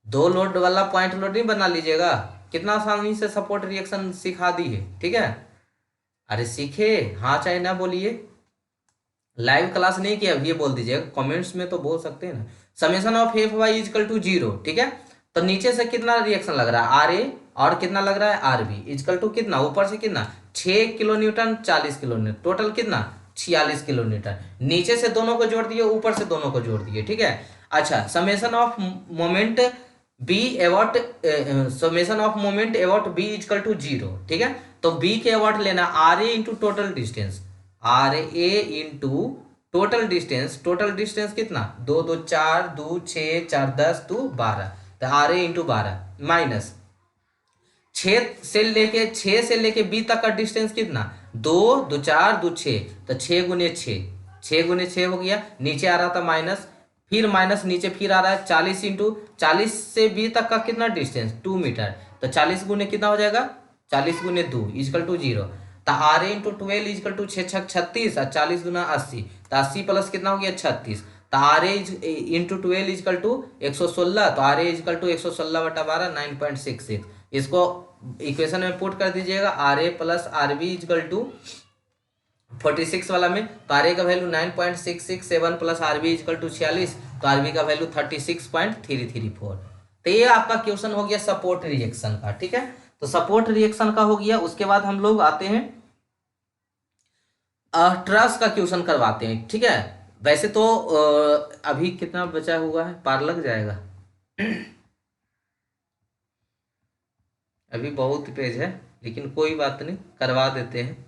2 लोड वाला पॉइंट लोड नहीं बना लीजिएगा। कितना आसानी से सपोर्ट रिएक्शन सिखा दी है। ठीक है, अरे सीखे, हाँ चाहे ना बोलिए, लाइव क्लास नहीं किया ये बोल दीजिएगा, कमेंट्स में तो बोल सकते हैं ना। Summation of F Y equal to 0। ठीक है, तो नीचे से कितना रिएक्शन लग रहा है आर ए, और कितना लग रहा है आर बी, इजकल टू कितना, ऊपर से कितना 6 kilo Newton 40 kilo newton, total कितना 46 किलो न्यूटन। नीचे से दोनों को जोड़ दिए, ऊपर से दोनों को जोड़ दिए। ठीक है, अच्छा, summation of moment B about, summation of moment about B equal to 0। ठीक है, तो बी के एवॉट लेना R A into total distance, R A into total distance, total distance कितना 2 2 4 2 6 4 10 2 12, तो आर ए इंटू 12 माइनस 6 से लेके बी तक का डिस्टेंस कितना 2 2 4 2 6, तो 6 गुने 6, 6 गुने 6 हो गया, नीचे आ रहा था माइनस, फिर माइनस नीचे फिर आ रहा है 40 इंटू 40 से बी तक का कितना डिस्टेंस 2 मीटर, तो 40 गुने कितना हो जाएगा 40 गुने 2 इजकल टू 0, तो R A into 12 equal to 6 6 36 और 40 गुना 80, तो 80 प्लस कितना हो गया 36, तो R A into 12 equal to 116, तो आर ए इजकल टू 116/12 9.66। इसको इक्वेशन में पुट कर दीजिएगा, R A plus R B equal to 46 वाला में, तो आर ए का वैल्यू 9.667 प्लस आर बी इजकल टू 46, तो आर बी का वैल्यू 36.334। तो ये आपका क्वेश्चन हो गया सपोर्ट रिएक्शन का। ठीक है, तो सपोर्ट रिएक्शन का हो गया। उसके बाद हम लोग आते हैं ट्रस का क्वेश्चन करवाते हैं। ठीक है, वैसे तो अभी कितना बचा हुआ है, पार लग जाएगा अभी बहुत पेज है, लेकिन कोई बात नहीं, करवा देते हैं।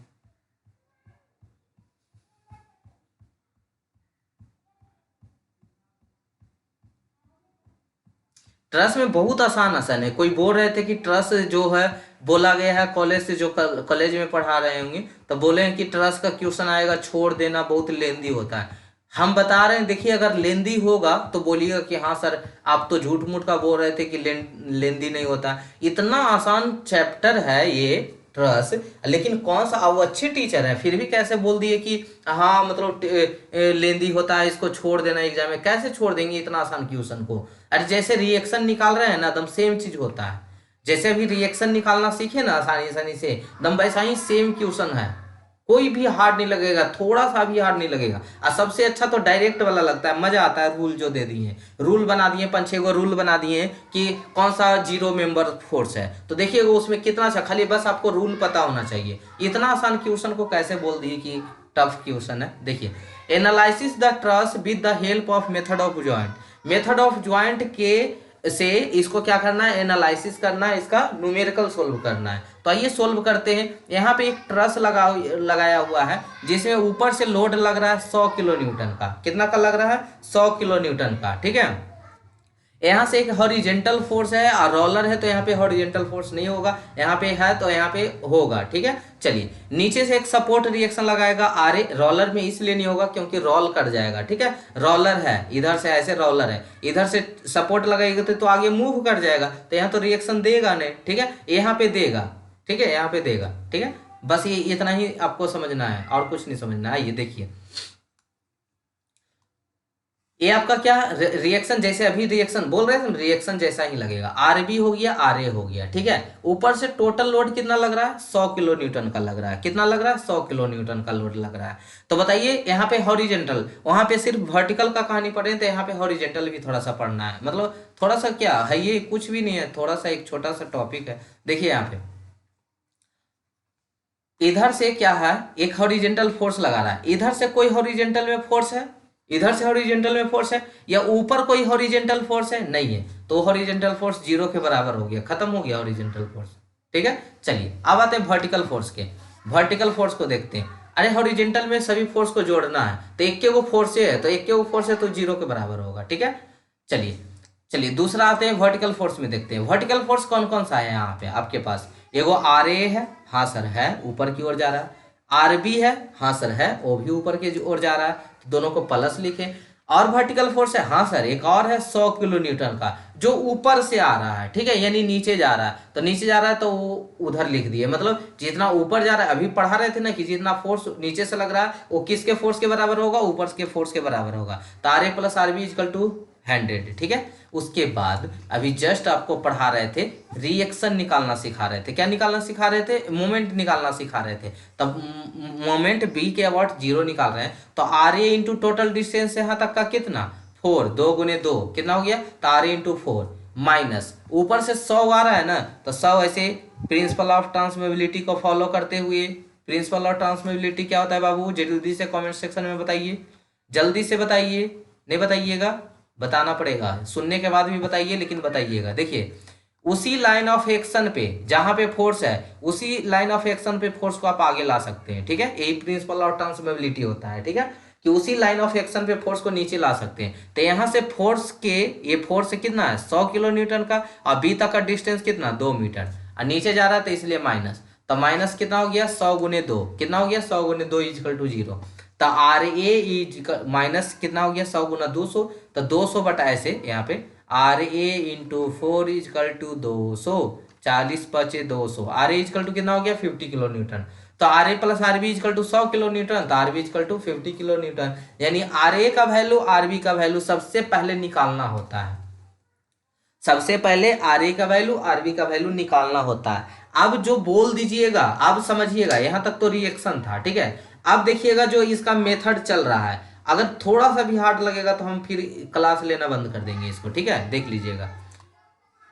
ट्रस में बहुत आसान आसान है। कोई बोल रहे थे कि ट्रस जो है बोला गया है कॉलेज से, जो कॉलेज में पढ़ा रहे होंगे तो बोले हैं कि ट्रस का क्वेश्चन आएगा, छोड़ देना, बहुत लेंदी होता है। हम बता रहे हैं, देखिए अगर लेंदी होगा तो बोलिएगा कि हाँ सर आप तो झूठ मूठ का बोल रहे थे कि लेंदी नहीं होता। इतना आसान चैप्टर है ये ट्रस, लेकिन कौन सा, वो अच्छे टीचर है फिर भी कैसे बोल दिए कि हाँ मतलब लेंदी होता है, इसको छोड़ देना एग्जाम में। कैसे छोड़ देंगे इतना आसान क्वेश्चन को। अरे जैसे रिएक्शन निकाल रहे हैं ना, एकदम सेम चीज होता है। जैसे अभी रिएक्शन निकालना सीखे ना आसानी आसानी से, एकदम वैसा ही सेम क्वेश्चन है, कोई भी हार्ड नहीं लगेगा, थोड़ा सा भी हार्ड नहीं लगेगा। और सबसे अच्छा तो डायरेक्ट वाला लगता है, मजा आता है। रूल जो दे दिए, रूल बना दिए 5-6 गो रूल बना दिए कि कौन सा 0 मेंबर फोर्स है, तो देखिएगा उसमें कितना अच्छा, खाली बस आपको रूल पता होना चाहिए। इतना आसान क्वेश्चन को कैसे बोल दिए कि टफ क्वेश्चन है। देखिए, analysis the truss with the help of method of joint, method of joint के से इसको क्या करना है, एनालिसिस करना है, इसका न्यूमेरिकल सोल्व करना है। तो आइए सोल्व करते हैं। यहाँ पे एक ट्रस लगाया हुआ है जिसमें ऊपर से लोड लग रहा है 100 किलो न्यूटन का। कितना का लग रहा है 100 किलो न्यूटन का। ठीक है, यहाँ से एक हॉरिजेंटल फोर्स है और रोलर है, तो यहाँ पे हॉरिजेंटल फोर्स नहीं होगा, यहाँ पे है तो यहाँ पे होगा। ठीक है, चलिए नीचे से एक सपोर्ट रिएक्शन लगाएगा आर ए, रोलर में इसलिए नहीं होगा क्योंकि रोल कट जाएगा। ठीक है, रोलर है इधर से, ऐसे रोलर है, इधर से सपोर्ट लगाएगा तो आगे मूव कर जाएगा, तो यहाँ तो रिएक्शन देगा नहीं। ठीक है, यहाँ पे देगा, ठीक है, यहाँ पे देगा। ठीक है, बस ये इतना ही आपको समझना है और कुछ नहीं समझना है। ये देखिए, ये आपका क्या रिएक्शन, जैसे अभी रिएक्शन बोल रहे थे, रिएक्शन जैसा ही लगेगा। आर बी हो गया, आर ए हो गया। ठीक है, ऊपर से टोटल लोड कितना लग रहा है 100 किलो न्यूटन का लग रहा है। कितना लग रहा है 100 किलो न्यूटन का लोड लग रहा है। तो बताइए यहाँ पे हॉरिजेंटल, वहां पे सिर्फ वर्टिकल का कहानी पढ़े, तो यहाँ पे हॉरिजेंटल भी थोड़ा सा पढ़ना है। मतलब थोड़ा सा क्या है, ये कुछ भी नहीं है, थोड़ा सा एक छोटा सा टॉपिक है। देखिए यहाँ पे इधर से क्या है, एक हॉरिजेंटल फोर्स लगा रहा है, इधर से कोई हॉरिजेंटल में फोर्स है, इधर से हॉरिजेंटल में फोर्स है, या ऊपर कोई हॉरिजेंटल फोर्स है, नहीं है, तो हॉरिजेंटल फोर्स 0 के बराबर हो गया, खत्म हो गया हॉरिजेंटल फोर्स। ठीक है, चलिए अब आते हैं वर्टिकल फोर्स के। वर्टिकल फोर्स को देखते हैं। अरे हॉरिजेंटल में सभी फोर्स को जोड़ना है, तो एक के वो फोर्स है, तो एक के वो फोर्स है तो जीरो के बराबर होगा, ठीक है। चलिए चलिए दूसरा आते हैं वर्टिकल फोर्स में, देखते हैं वर्टिकल फोर्स कौन कौन सा है यहाँ पे आपके पास। एगो आर ए है, हाँ सर है, ऊपर की ओर जा रहा है। आर बी है, हाँ सर है, वो भी ऊपर की ओर जा रहा है, तो दोनों को प्लस लिखे। और वर्टिकल फोर्स है, हाँ सर एक और है 100 किलो न्यूटन का, जो ऊपर से आ रहा है, ठीक है, यानी नीचे जा रहा है, तो नीचे जा रहा है तो वो उधर लिख दिए, मतलब जितना ऊपर जा रहा है, अभी पढ़ा रहे थे ना कि जितना फोर्स नीचे से लग रहा है वो किसके फोर्स के बराबर होगा, ऊपर के फोर्स के बराबर होगा, तो R A plus R B equal to 100, ठीक है। उसके बाद अभी जस्ट आपको पढ़ा रहे थे, रिएक्शन निकालना सिखा रहे थे, क्या निकालना सिखा रहे थे, मोमेंट निकालना सिखा रहे थे, तब मोमेंट बी के अबाउट जीरो निकाल रहे हैं, तो R A into total distance यहाँ तक का कितना 4, 2 गुने 2 कितना हो गया, तो आर ए इंटू 4 माइनस ऊपर से 100 आ रहा है ना, तो 100 ऐसे प्रिंसिपल ऑफ ट्रांसमिबिलिटी को फॉलो करते हुए, प्रिंसिपल ऑफ ट्रांसमिबिलिटी क्या होता है बाबू, जल्दी से कमेंट सेक्शन में बताइए, जल्दी से बताइए, नहीं बताइएगा बताना पड़ेगा, सुनने के बाद भी बताइए लेकिन बताइएगा। देखिए उसी लाइन ऑफ एक्शन पे जहां पे फोर्स है, उसी लाइन ऑफ एक्शन पे फोर्स को आप आगे ला सकते हैं, ठीक है, यही प्रिंसिपल ऑफ ट्रांसमिबिलिटी होता है, ठीक है, कि उसी लाइन ऑफ एक्शन पे फोर्स को नीचे ला सकते हैं। तो यहां से फोर्स के, ये फोर्स कितना है 100 किलो न्यूटन का, और बी तक का डिस्टेंस कितना 2 मीटर, और नीचे जा रहा है तो इसलिए माइनस, तो माइनस कितना हो गया 100 गुने 2 कितना हो गया 100 गुने 2 इक्वल टू 0, तो आर ए माइनस कितना हो गया 100 गुना 200, तो 200 बटा ऐसे यहाँ पे R A into 4 equal to 200, 40 पचे 200, आर ए इजकल टू कितना हो गया 50 किलो न्यूटन, तो R A plus R B equal to 100 kilo newton, तो R B equal to 50 kilo newton, यानी आर ए का वैल्यू आर बी का value सबसे पहले निकालना होता है, सबसे पहले आर ए का वैल्यू आर बी का वैल्यू निकालना होता है। अब जो बोल दीजिएगा अब समझिएगा, यहां तक तो रिएक्शन था, ठीक है। अब देखिएगा जो इसका मेथड चल रहा है, अगर थोड़ा सा भी हार्ड लगेगा तो हम फिर क्लास लेना बंद कर देंगे इसको, ठीक है, देख लीजिएगा।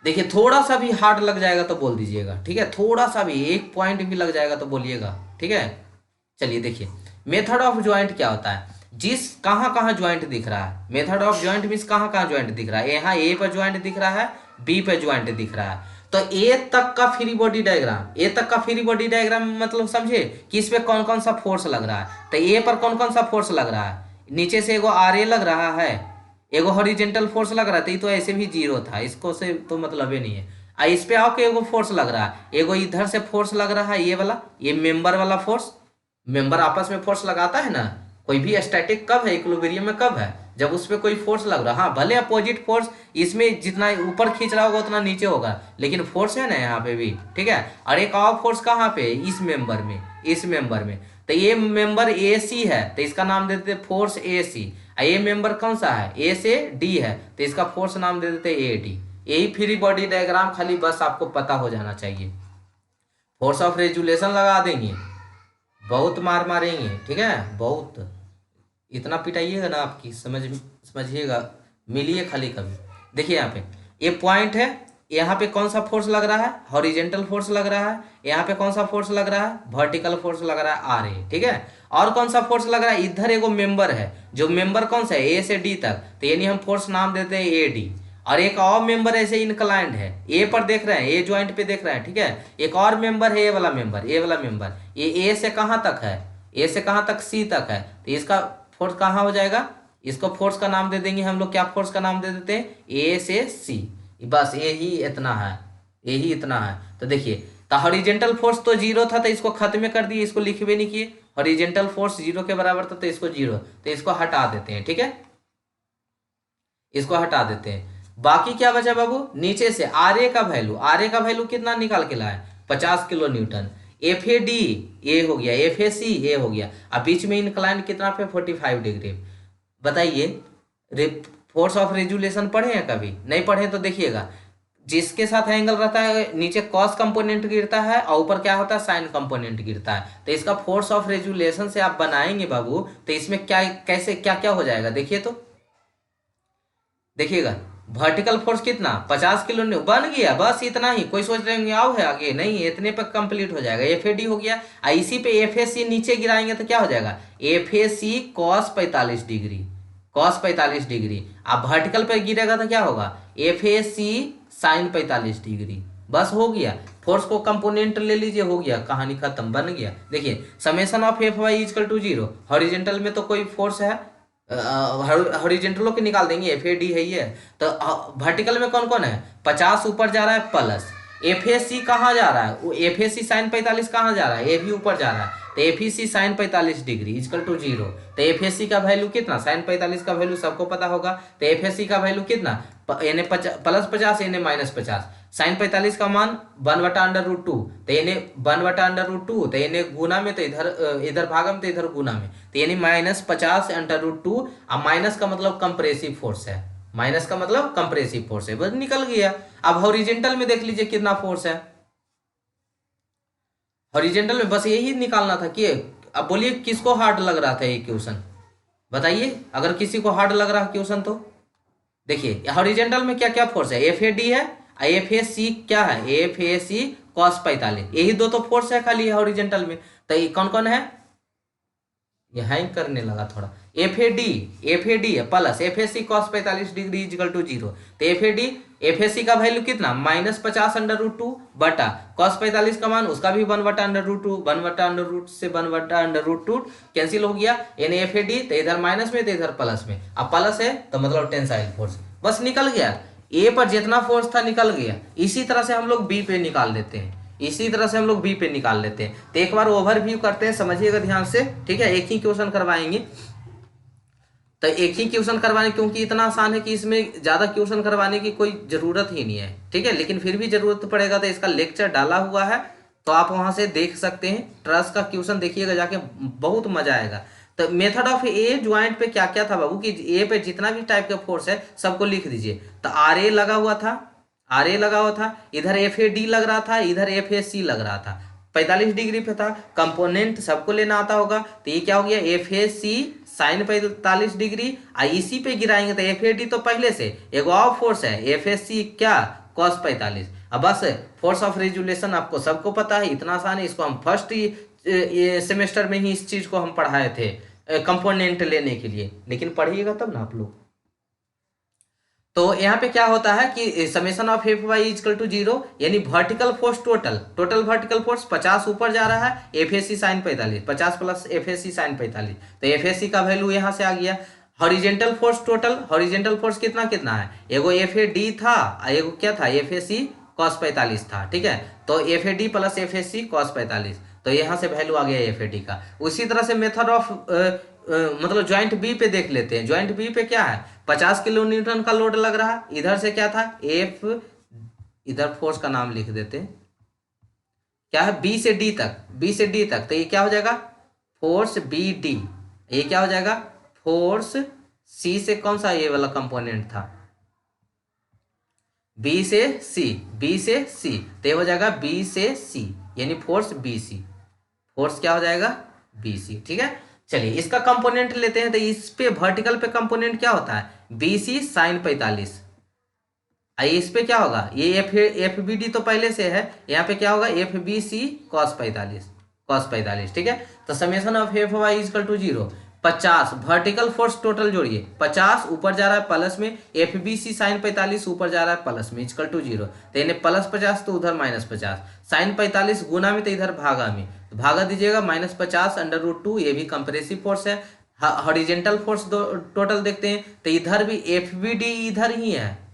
देखिए थोड़ा सा भी हार्ड लग जाएगा तो बोल दीजिएगा, ठीक है, थोड़ा सा भी एक पॉइंट भी लग जाएगा तो बोलिएगा, ठीक है। चलिए देखिए मेथड ऑफ ज्वाइंट क्या होता है, जिस कहाँ कहाँ ज्वाइंट दिख रहा है, मेथड ऑफ ज्वाइंट मीन्स कहाँ कहाँ ज्वाइंट दिख रहा है, यहाँ ए पर ज्वाइंट दिख रहा है, बी पे ज्वाइंट दिख रहा है, तो ए तक का फ्री बॉडी डायग्राम, ए तक का फ्री बॉडी डायग्राम मतलब समझे कि इस पे कौन कौन सा फोर्स लग रहा है, तो ए पर कौन कौन सा फोर्स लग रहा है, नीचे से एगो आर ए लग रहा है, एगो हॉरिजेंटल फोर्स लग रहा है, तो ये तो ऐसे भी जीरो था, इसको से तो मतलब ही नहीं है। इस पे आओ के एगो फोर्स लग रहा है, एगो इधर से फोर्स लग रहा है, ये वाला, ये मेंबर वाला फोर्स, मेंबर आपस में फोर्स लगाता है ना, कोई भी स्टैटिक कब है, इक्विलिब्रियम में कब है, जब उस पर कोई फोर्स लग रहा है, हाँ भले अपोजिट फोर्स इसमें जितना ऊपर खींच रहा होगा उतना नीचे होगा, लेकिन फोर्स है ना यहाँ पे भी, ठीक है। और एक और फोर्स कहाँ पे, इस मेंबर में, इस मेंबर में, तो ये मेंबर ए सी है तो इसका नाम दे देते फोर्स ए सी, ये मेंबर कौन सा है ए से डी है तो इसका फोर्स नाम दे देते ए डी। यही फ्री बॉडी डायग्राम खाली बस आपको पता हो जाना चाहिए, फोर्स ऑफ रेजुलेशन लगा देंगे, बहुत मार मारेंगे, ठीक है, बहुत इतना पिटाइएगा ना आपकी समझिएगा, मिलिए खाली कभी। देखिए यहाँ पे ये पॉइंट है, यहाँ पे कौन सा फोर्स लग रहा है, हॉरिजेंटल फोर्स लग रहा है, यहाँ पे कौन सा फोर्स लग रहा है, वर्टिकल फोर्स लग रहा है आर ए, ठीक है। और कौन सा फोर्स लग रहा है, इधर एगो मेंबर है, जो मेंबर कौन सा है ए से डी तक, तो यानी हम फोर्स नाम देते हैं ए डी। और एक और मेंबर ऐसे इनक्लाइंड है, ए पर देख रहे हैं, ए ज्वाइंट पे देख रहे हैं, ठीक है। एक और मेंबर है ए वाला मेंबर, ए वाला मेंबर, ये ए से कहाँ तक है, ए से कहाँ तक सी तक है, तो इसका फोर्स कहाँ हो जाएगा, इसको फोर्स का नाम दे देंगे हम लोग, क्या फोर्स का नाम दे देते हैं ए से सी, बस यही इतना है, यही इतना है। तो देखिए तो हॉरिजेंटल फोर्स तो जीरो था तो इसको खत्म कर दिए, इसको लिख भी नहीं किए, हॉरिजेंटल फोर्स जीरो के बराबर था तो इसको जीरो, तो इसको हटा देते हैं, ठीक है, इसको हटा देते हैं। बाकी क्या बचा बाबू, नीचे से आर ए का वैल्यू, आर ए का वैल्यू कितना निकाल के लाए 50 kilo Newton, F A D A हो गया, एफ ए सी ए हो गया, अब बीच में इंक्लाइन कितना पे 45 डिग्री। बताइए फोर्स ऑफ रेजुलेशन पढ़े हैं कभी, नहीं पढ़े तो देखिएगा, जिसके साथ एंगल रहता है नीचे कॉस कंपोनेंट गिरता है और ऊपर क्या होता है साइन कंपोनेंट गिरता है, तो इसका फोर्स ऑफ रेजुलेशन से आप बनाएंगे बाबू, तो इसमें क्या कैसे क्या क्या हो जाएगा देखिए, तो देखिएगा वर्टिकल फोर्स कितना 50 किलो न्यूटन बन गया, बस इतना ही, कोई सोच रहे होंगे आओ है आगे, नहीं इतने पर कंप्लीट हो जाएगा, एफ ए डी हो गया, इसी पे एफ ए सी नीचे गिराएंगे तो क्या हो जाएगा F A C cos 45 degree, cos 45 degree, अब वर्टिकल पे गिरेगा तो क्या होगा F A C sine 45 degree, बस हो गया, फोर्स को कंपोनेंट ले लीजिए, हो गया, कहानी खत्म, बन गया। देखिए summation of F Y equal to zero, horizontal में तो कोई फोर्स है, हॉरिजेंटलों के निकाल देंगे, एफ ए डी है ये। तो वर्टिकल में कौन कौन है, 50 ऊपर जा रहा है प्लस, एफ ए सी कहाँ जा रहा है, वो एफ ए सी साइन 45 कहाँ जा रहा है, ए भी ऊपर जा रहा है, तो F E C sine 45 degree equal to zero. तो एफ ए सी का वैल्यू कितना, साइन 45 का वैल्यू सबको पता होगा, तो एफ ए सी का वैल्यू कितना, यानी प्लस 50 यानी माइनस 50, साइन 45 का मान 1/√2, तो यानी 1/√2, तो यानी गुना में, तो इधर भागा में, तो इधर गुना में, तो यानी -50/√2। अब माइनस का मतलब कंप्रेसिव फोर्स है, माइनस का मतलब कंप्रेसिव फोर्स है, बस निकल गया। अब हॉरिजेंटल में देख लीजिए कितना फोर्स है, हॉरिजेंटल में बस यही निकालना था कि, अब बोलिए किसको हार्ड लग रहा था ये क्वेश्चन, बताइए अगर किसी को हार्ड लग रहा है क्वेश्चन तो। देखिए हॉरिजेंटल में क्या क्या फोर्स है, एफ ए डी है, एफ ए सी क्या है, एफ ए सी कॉस 45, यही दो तो फोर्स है खाली हॉरिजेंटल में। तो ये कौन कौन है, ये हैंग करने लगा थोड़ा, एफ ए डी है plus F A C cos 45 degree equal to zero, तो एफ ए सी का वैल्यू कितना, -50/√2 बटा कॉस 45 का मान उसका भी 1/√2, 1/√2 से 1/√2 कैंसिल हो गया, यानी एफ ए डी, तो इधर माइनस में तो इधर प्लस में, अब प्लस है तो मतलब टेंसाइल फोर्स, बस निकल गया। ए पर जितना फोर्स था निकल गया। इसी तरह से हम लोग बी पे निकाल लेते हैं, इसी तरह से हम लोग बी पे निकाल लेते हैं। तो एक बार ओवरव्यू करते हैं, समझिएगा ध्यान से, ठीक है, एक ही क्वेश्चन करवाएंगे, तो एक ही क्वेश्चन करवाने, क्योंकि इतना आसान है कि इसमें ज्यादा क्वेश्चन करवाने की कोई जरूरत ही नहीं है, ठीक है, लेकिन फिर भी जरूरत पड़ेगा तो इसका लेक्चर डाला हुआ है, तो आप वहां से देख सकते हैं। ट्रस का क्वेश्चन देखिएगा जाके, बहुत मजा आएगा। तो मेथड ऑफ ए ज्वाइंट पे क्या क्या था बाबू, कि ए पे जितना भी टाइप का फोर्स है सबको लिख दीजिए। तो आर ए लगा हुआ था, आर ए लगा हुआ था, इधर एफ ए डी लग रहा था, इधर एफ ए सी लग रहा था, 45 डिग्री पे था। कंपोनेंट सबको लेना आता होगा, तो ये क्या हो गया, F A C sine 45 degree, इसी पे गिराएंगे तो एफ ए डी तो पहले से एक और फोर्स है, एफ ए सी क्या, कॉस 45। अब बस फोर्स ऑफ रेजुलेशन आपको सबको पता है, इतना आसान है, इसको हम फर्स्ट सेमेस्टर में ही इस चीज को हम पढ़ाए थे कंपोनेंट लेने के लिए, लेकिन पढ़िएगा तब ना आप लोग। तो यहाँ पे क्या होता है कि summation of F Y equal to zero, यानी vertical force total vertical force 50 ऊपर जा रहा है, F A C sine 45, 50 plus F A C sine 45, तो एफ ए सी का वैल्यू यहाँ से आ गया। Horizontal force total, horizontal force कितना कितना है, एगो एफ ए डी था, एगो क्या था, एफ ए सी कॉस 45 था, ठीक है, तो F A D plus F A C cos 45, तो यहाँ से वैल्यू आ गया एफ ए डी का। उसी तरह से मेथड ऑफ मतलब ज्वाइंट बी पे देख लेते हैं। ज्वाइंट बी पे क्या है, 50 किलो न्यूटन का लोड लग रहा है, इधर से क्या था एफ, इधर फोर्स का नाम लिख देते हैं, क्या है बी से डी तक, बी से डी तक, तो ये क्या हो जाएगा फोर्स बी डी, ये क्या हो जाएगा फोर्स सी से, कौन सा ये वाला कंपोनेंट था, बी से सी, बी से सी, तो ये हो जाएगा बी से सी, यानी फोर्स बी सी, फोर्स क्या हो जाएगा बी सी, ठीक है। चलिए इसका कंपोनेंट लेते हैं, तो इस पे वर्टिकल पे कंपोनेंट क्या होता है, बी सी साइन 45, इस पे क्या होगा, ये एफ बी डी तो पहले से है, यहाँ पे क्या होगा एफ बी सी कॉस 45, ठीक है। तो summation of F Y equal to zero, 50 vertical force total जोड़िए, 50 ऊपर जा रहा है प्लस में, एफ बी सी साइन 45 ऊपर जा रहा है प्लस में इजकल टू जीरो, तो यानी +50 तो उधर -50, साइन 45 गुना में तो इधर भागा में, तो भागा दीजिएगा, -50/√2, ये भी कंप्रेसिव फोर्स है। हॉरिजेंटल फोर्स टोटल देखते हैं, तो इधर भी एफ बी डी इधर ही है,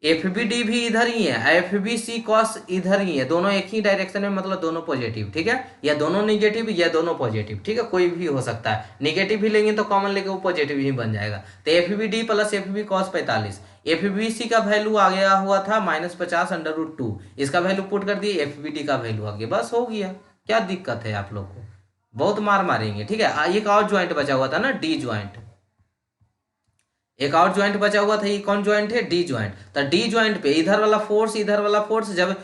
एफ बी डी भी इधर ही है, एफ बी सी कॉस इधर ही है, दोनों एक ही डायरेक्शन में, मतलब दोनों पॉजिटिव, ठीक है, या दोनों निगेटिव या दोनों पॉजिटिव, ठीक है, कोई भी हो सकता है, निगेटिव भी लेंगे तो कॉमन लेके वो पॉजिटिव ही बन जाएगा। तो F B D plus F B cos 45, F B C का वैल्यू आ गया हुआ था -50/√2, इसका वैल्यू पुट कर दिए, एफ बी डी का वैल्यू आ गया, बस हो गया। क्या दिक्कत है आप लोग को, बहुत मार मारेंगे, ठीक है। एक और ज्वाइंट बचा हुआ था ना, डी ज्वाइंट, एक और ज्वाइंट बचा हुआ था, ये कौन ज्वाइंट है, डी ज्वाइंट। तो डी ज्वाइंट पे इधर वाला फोर्स, इधर वाला फोर्स, जब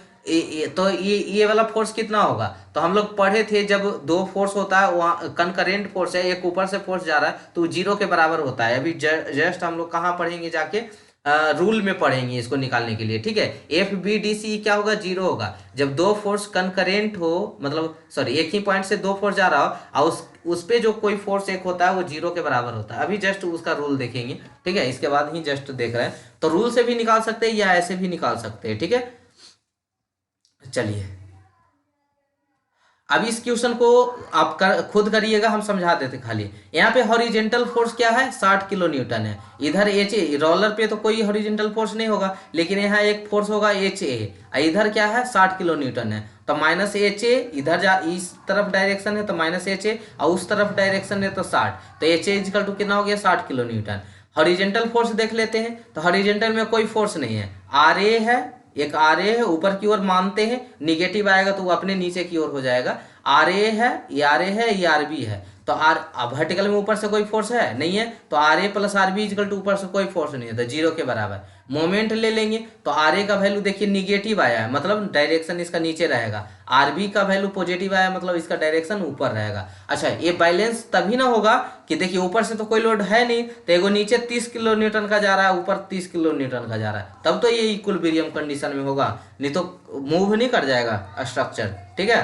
तो ये वाला फोर्स कितना होगा, तो हम लोग पढ़े थे जब दो फोर्स होता है, वहाँ कंकरेंट फोर्स है, एक ऊपर से फोर्स जा रहा है तो जीरो के बराबर होता है। अभी जस्ट हम लोग कहाँ पढ़ेंगे जाके, रूल में पढ़ेंगे इसको निकालने के लिए, ठीक है। एफ बी डी सी क्या होगा, जीरो होगा जब दो फोर्स कंकरेंट हो, मतलब सॉरी एक ही पॉइंट से दो फोर्स जा रहा हो और उस पे जो कोई फोर्स एक होता है वो जीरो के बराबर होता है। अभी जस्ट उसका रूल देखेंगे, ठीक है, इसके बाद ही जस्ट देख रहे हैं। तो रूल से भी निकाल सकते हैं या ऐसे भी निकाल सकते हैं, ठीक है। चलिए अब इस क्वेश्चन को आप खुद करिएगा, हम समझा देते खाली। यहाँ पे हॉरिजेंटल फोर्स क्या है, 60 किलो न्यूटन है। इधर एच ए, रोलर पे तो कोई हॉरिजेंटल फोर्स नहीं होगा, लेकिन यहाँ एक फोर्स होगा एच ए, इधर क्या है 60 किलो न्यूटन है। तो माइनस एच ए, इधर जा इस तरफ डायरेक्शन है तो माइनस एच ए, और उस तरफ डायरेक्शन है तो 60, तो एच ए इजकल टू कितना हो गया 60 किलो न्यूटन। हॉरिजेंटल फोर्स देख लेते हैं, तो हॉरिजेंटल में कोई फोर्स नहीं है, आर ए है, एक आर ए है ऊपर की ओर मानते हैं, निगेटिव आएगा तो वो अपने नीचे की ओर हो जाएगा। आर ए है, ये आर ए है, ये आर बी है, तो आर वर्टिकल में ऊपर से कोई फोर्स है नहीं है, तो R A plus R B equal to ऊपर से कोई फोर्स नहीं है, तो जीरो के बराबर। मोमेंट ले लेंगे तो आर ए का वैल्यू देखिए निगेटिव आया है, मतलब डायरेक्शन इसका नीचे रहेगा। आर बी का वैल्यू पॉजिटिव आया, मतलब इसका डायरेक्शन ऊपर रहेगा। अच्छा, ये बैलेंस तभी ना होगा कि देखिए ऊपर से तो कोई लोड है नहीं, तो एगो नीचे 30 किलो न्यूटन का जा रहा है, ऊपर 30 किलो न्यूटन का जा रहा है, तब तो ये इक्विलिब्रियम कंडीशन में होगा, नहीं तो मूव नहीं कर जाएगा स्ट्रक्चर। ठीक है,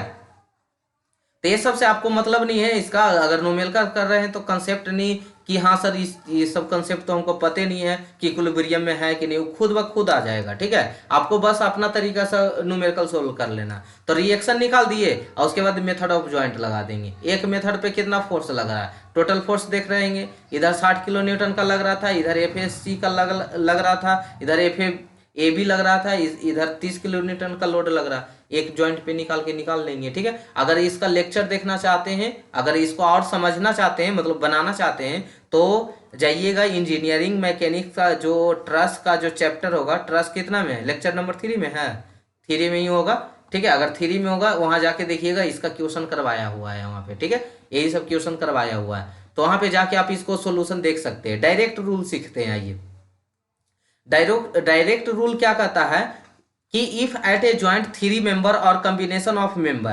तो ये सब से आपको मतलब नहीं है इसका, अगर न्यूमेरिकल कर रहे हैं तो कंसेप्ट नहीं कि हाँ सर ये सब कंसेप्ट तो हमको पते नहीं है कि इक्विलिब्रियम में है कि नहीं, वो खुद ब खुद आ जाएगा। ठीक है, आपको बस अपना तरीका से न्यूमेरिकल सोल्व कर लेना। तो रिएक्शन निकाल दिए और उसके बाद मेथड ऑफ जॉइंट लगा देंगे। एक मेथड पे कितना फोर्स लग रहा है, टोटल फोर्स देख रहे हैं, इधर 60 किलो न्यूटन का लग रहा था, इधर एफ एस सी का लग रहा था, इधर एफ ए भी लग रहा था, इधर 30 किलो न्यूटन का लोड लग रहा, एक जॉइंट पे निकाल लेंगे। ठीक है, अगर इसका लेक्चर देखना चाहते हैं, अगर इसको और समझना चाहते हैं, मतलब बनाना चाहते हैं, तो जाइएगा इंजीनियरिंग मैकेनिक्स का जो ट्रस का जो चैप्टर होगा, ट्रस कितना में है, लेक्चर नंबर 3 में है, 3 में ही होगा। ठीक है, अगर 3 में होगा वहां जाके देखिएगा, इसका क्वेश्चन करवाया हुआ है वहां पे। ठीक है, यही सब क्वेश्चन करवाया हुआ है, तो वहां पे जाके आप इसको सोल्यूशन देख सकते हैं। डायरेक्ट रूल सीखते हैं। आइए, डायरेक्ट रूल क्या कहता है कि if at a joint three member और कॉम्बिनेशन ऑफ मेंबर,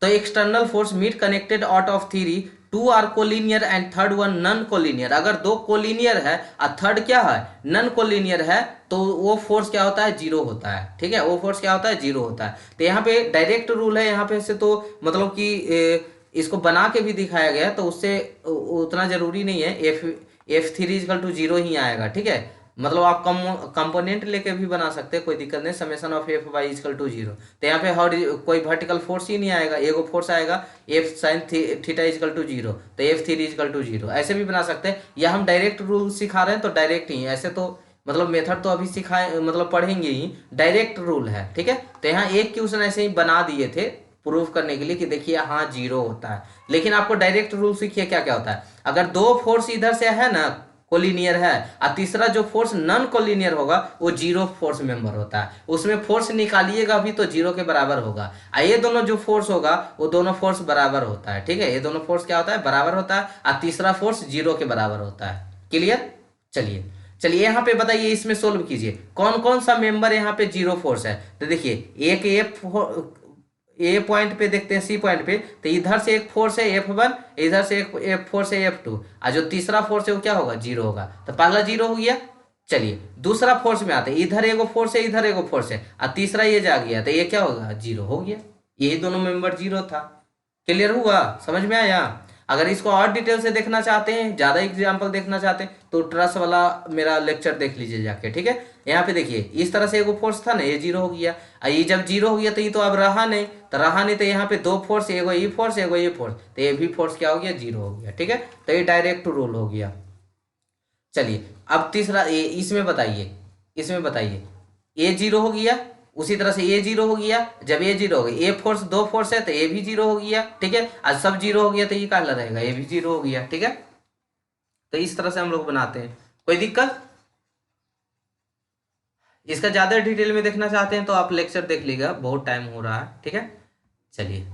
तो external force meet connected out of three, two are collinear and third one non collinear. अगर दो कोलिनियर है और थर्ड क्या है नॉन कोलिनियर है, तो वो फोर्स क्या होता है, जीरो होता है। ठीक है, वो फोर्स क्या होता है, जीरो होता है। तो यहाँ पे डायरेक्ट रूल है, यहाँ पे से तो मतलब कि इसको बना के भी दिखाया गया, तो उससे उतना जरूरी नहीं है, F three equal to zero ही आएगा। ठीक है, मतलब आप कंपोनेंट लेके भी बना सकते हैं, कोई दिक्कत नहीं। Summation of F Y equal to zero, तो यहाँ पे कोई वर्टिकल फोर्स ही नहीं आएगा, एगो फोर्स आएगा F sine theta equal to zero, तो F three equal to zero, ऐसे भी बना सकते हैं। या हम डायरेक्ट रूल सिखा रहे हैं तो डायरेक्ट ही, ऐसे तो मतलब मेथड तो अभी सिखाए, मतलब पढ़ेंगे ही, डायरेक्ट रूल है। ठीक है, तो यहाँ एक क्वेश्चन ऐसे ही बना दिए थे प्रूफ करने के लिए कि देखिए हाँ जीरो होता है, लेकिन आपको डायरेक्ट रूल सीखिए क्या क्या होता है। अगर दो फोर्स इधर से है ना कोलिनियर है, और तीसरा जो फोर्स नॉन कोलिनियर होगा वो जीरो फोर्स मेंबर होता है, उसमें फोर्स निकालिएगा भी तो जीरो के बराबर होगा। ये दोनों जो फोर्स होगा वो दोनों फोर्स बराबर होता है। ठीक है, ये दोनों फोर्स क्या होता है, बराबर होता है, और तीसरा फोर्स जीरो के बराबर होता है। क्लियर, चलिए चलिए यहाँ पे बताइए, इसमें सोल्व कीजिए कौन कौन सा मेंबर यहाँ पे जीरो फोर्स है। तो देखिए एक ए पॉइंट पे देखते हैं, सी पॉइंट पे, तो इधर से एक फोर्स है F1, इधर से एक फोर्स है F2, और जो तीसरा फोर्स है वो क्या होगा, जीरो होगा। तो पहला जीरो हो गया। चलिए दूसरा फोर्स में आते हैं, इधर एगो फोर्स है, इधर एगो फोर्स है, और तीसरा ये जा गया, तो ये क्या होगा, जीरो हो गया। यही दोनों मेंबर जीरो था। क्लियर हुआ, समझ में आया। अगर इसको और डिटेल से देखना चाहते हैं, ज्यादा एग्जाम्पल देखना चाहते हैं, तो ट्रस वाला मेरा लेक्चर देख लीजिए जाके। ठीक है, यहाँ पे देखिए इस तरह से एगो फोर्स था ना, ये जीरो हो गया, ये जब जीरो हो गया तो ये तो अब रहा नहीं, तो यहाँ पे दो फोर्स, एगो ये फोर्स एगो ये फोर्स, तो ये भी फोर्स क्या हो गया, जीरो हो गया। ठीक है, तो ये डायरेक्ट रूल हो गया। चलिए अब तीसरा इसमें बताइए ये जीरो हो गया, उसी तरह से ये जीरो हो गया। जब ये जीरो हो गया, ये फोर्स दो फोर्स है तो ये भी जीरो हो गया। ठीक है, आज सब जीरो हो गया तो ये क्या रहेगा, ये भी जीरो हो गया। ठीक है, तो इस तरह से हम लोग बनाते हैं। कोई दिक्कत, इसका ज्यादा डिटेल में देखना चाहते हैं तो आप लेक्चर देख लीजिएगा, बहुत टाइम हो रहा है। ठीक है, चलिए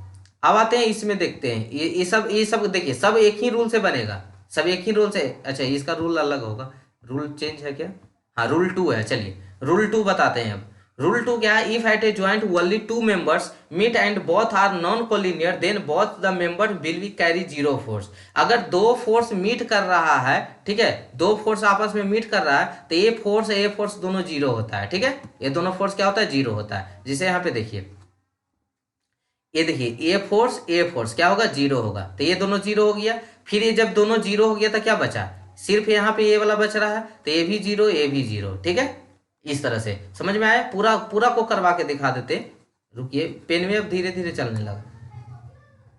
अब आते हैं इसमें, देखते हैं ये सब देखिए, सब एक ही रूल से बनेगा, सब एक ही रूल से। अच्छा, इसका रूल अलग होगा, रूल चेंज है क्या, हाँ रूल 2 है। चलिए रूल 2 बताते हैं। अब रूल 2 क्या है, if at a joint only two members meet and both are non collinear then both the member will be carry zero force. अगर दो फोर्स मीट कर रहा है, ठीक है, दो फोर्स आपस में मीट कर रहा है, तो ये फोर्स दोनों जीरो होता है। ठीक है, ये दोनों फोर्स क्या होता है, जीरो होता है। जिसे यहाँ पे देखिए, ये देखिए ए फोर्स क्या होगा, जीरो होगा, तो ये दोनों जीरो हो गया। फिर ये जब दोनों जीरो हो गया तो क्या बचा, सिर्फ यहाँ पे ये वाला बच रहा है, तो ये भी जीरो, ये भी जीरो। ठीक है, इस तरह से समझ में आया। पूरा पूरा को करवा के दिखा देते, रुकिए, पेन में अब धीरे धीरे चलने लगा।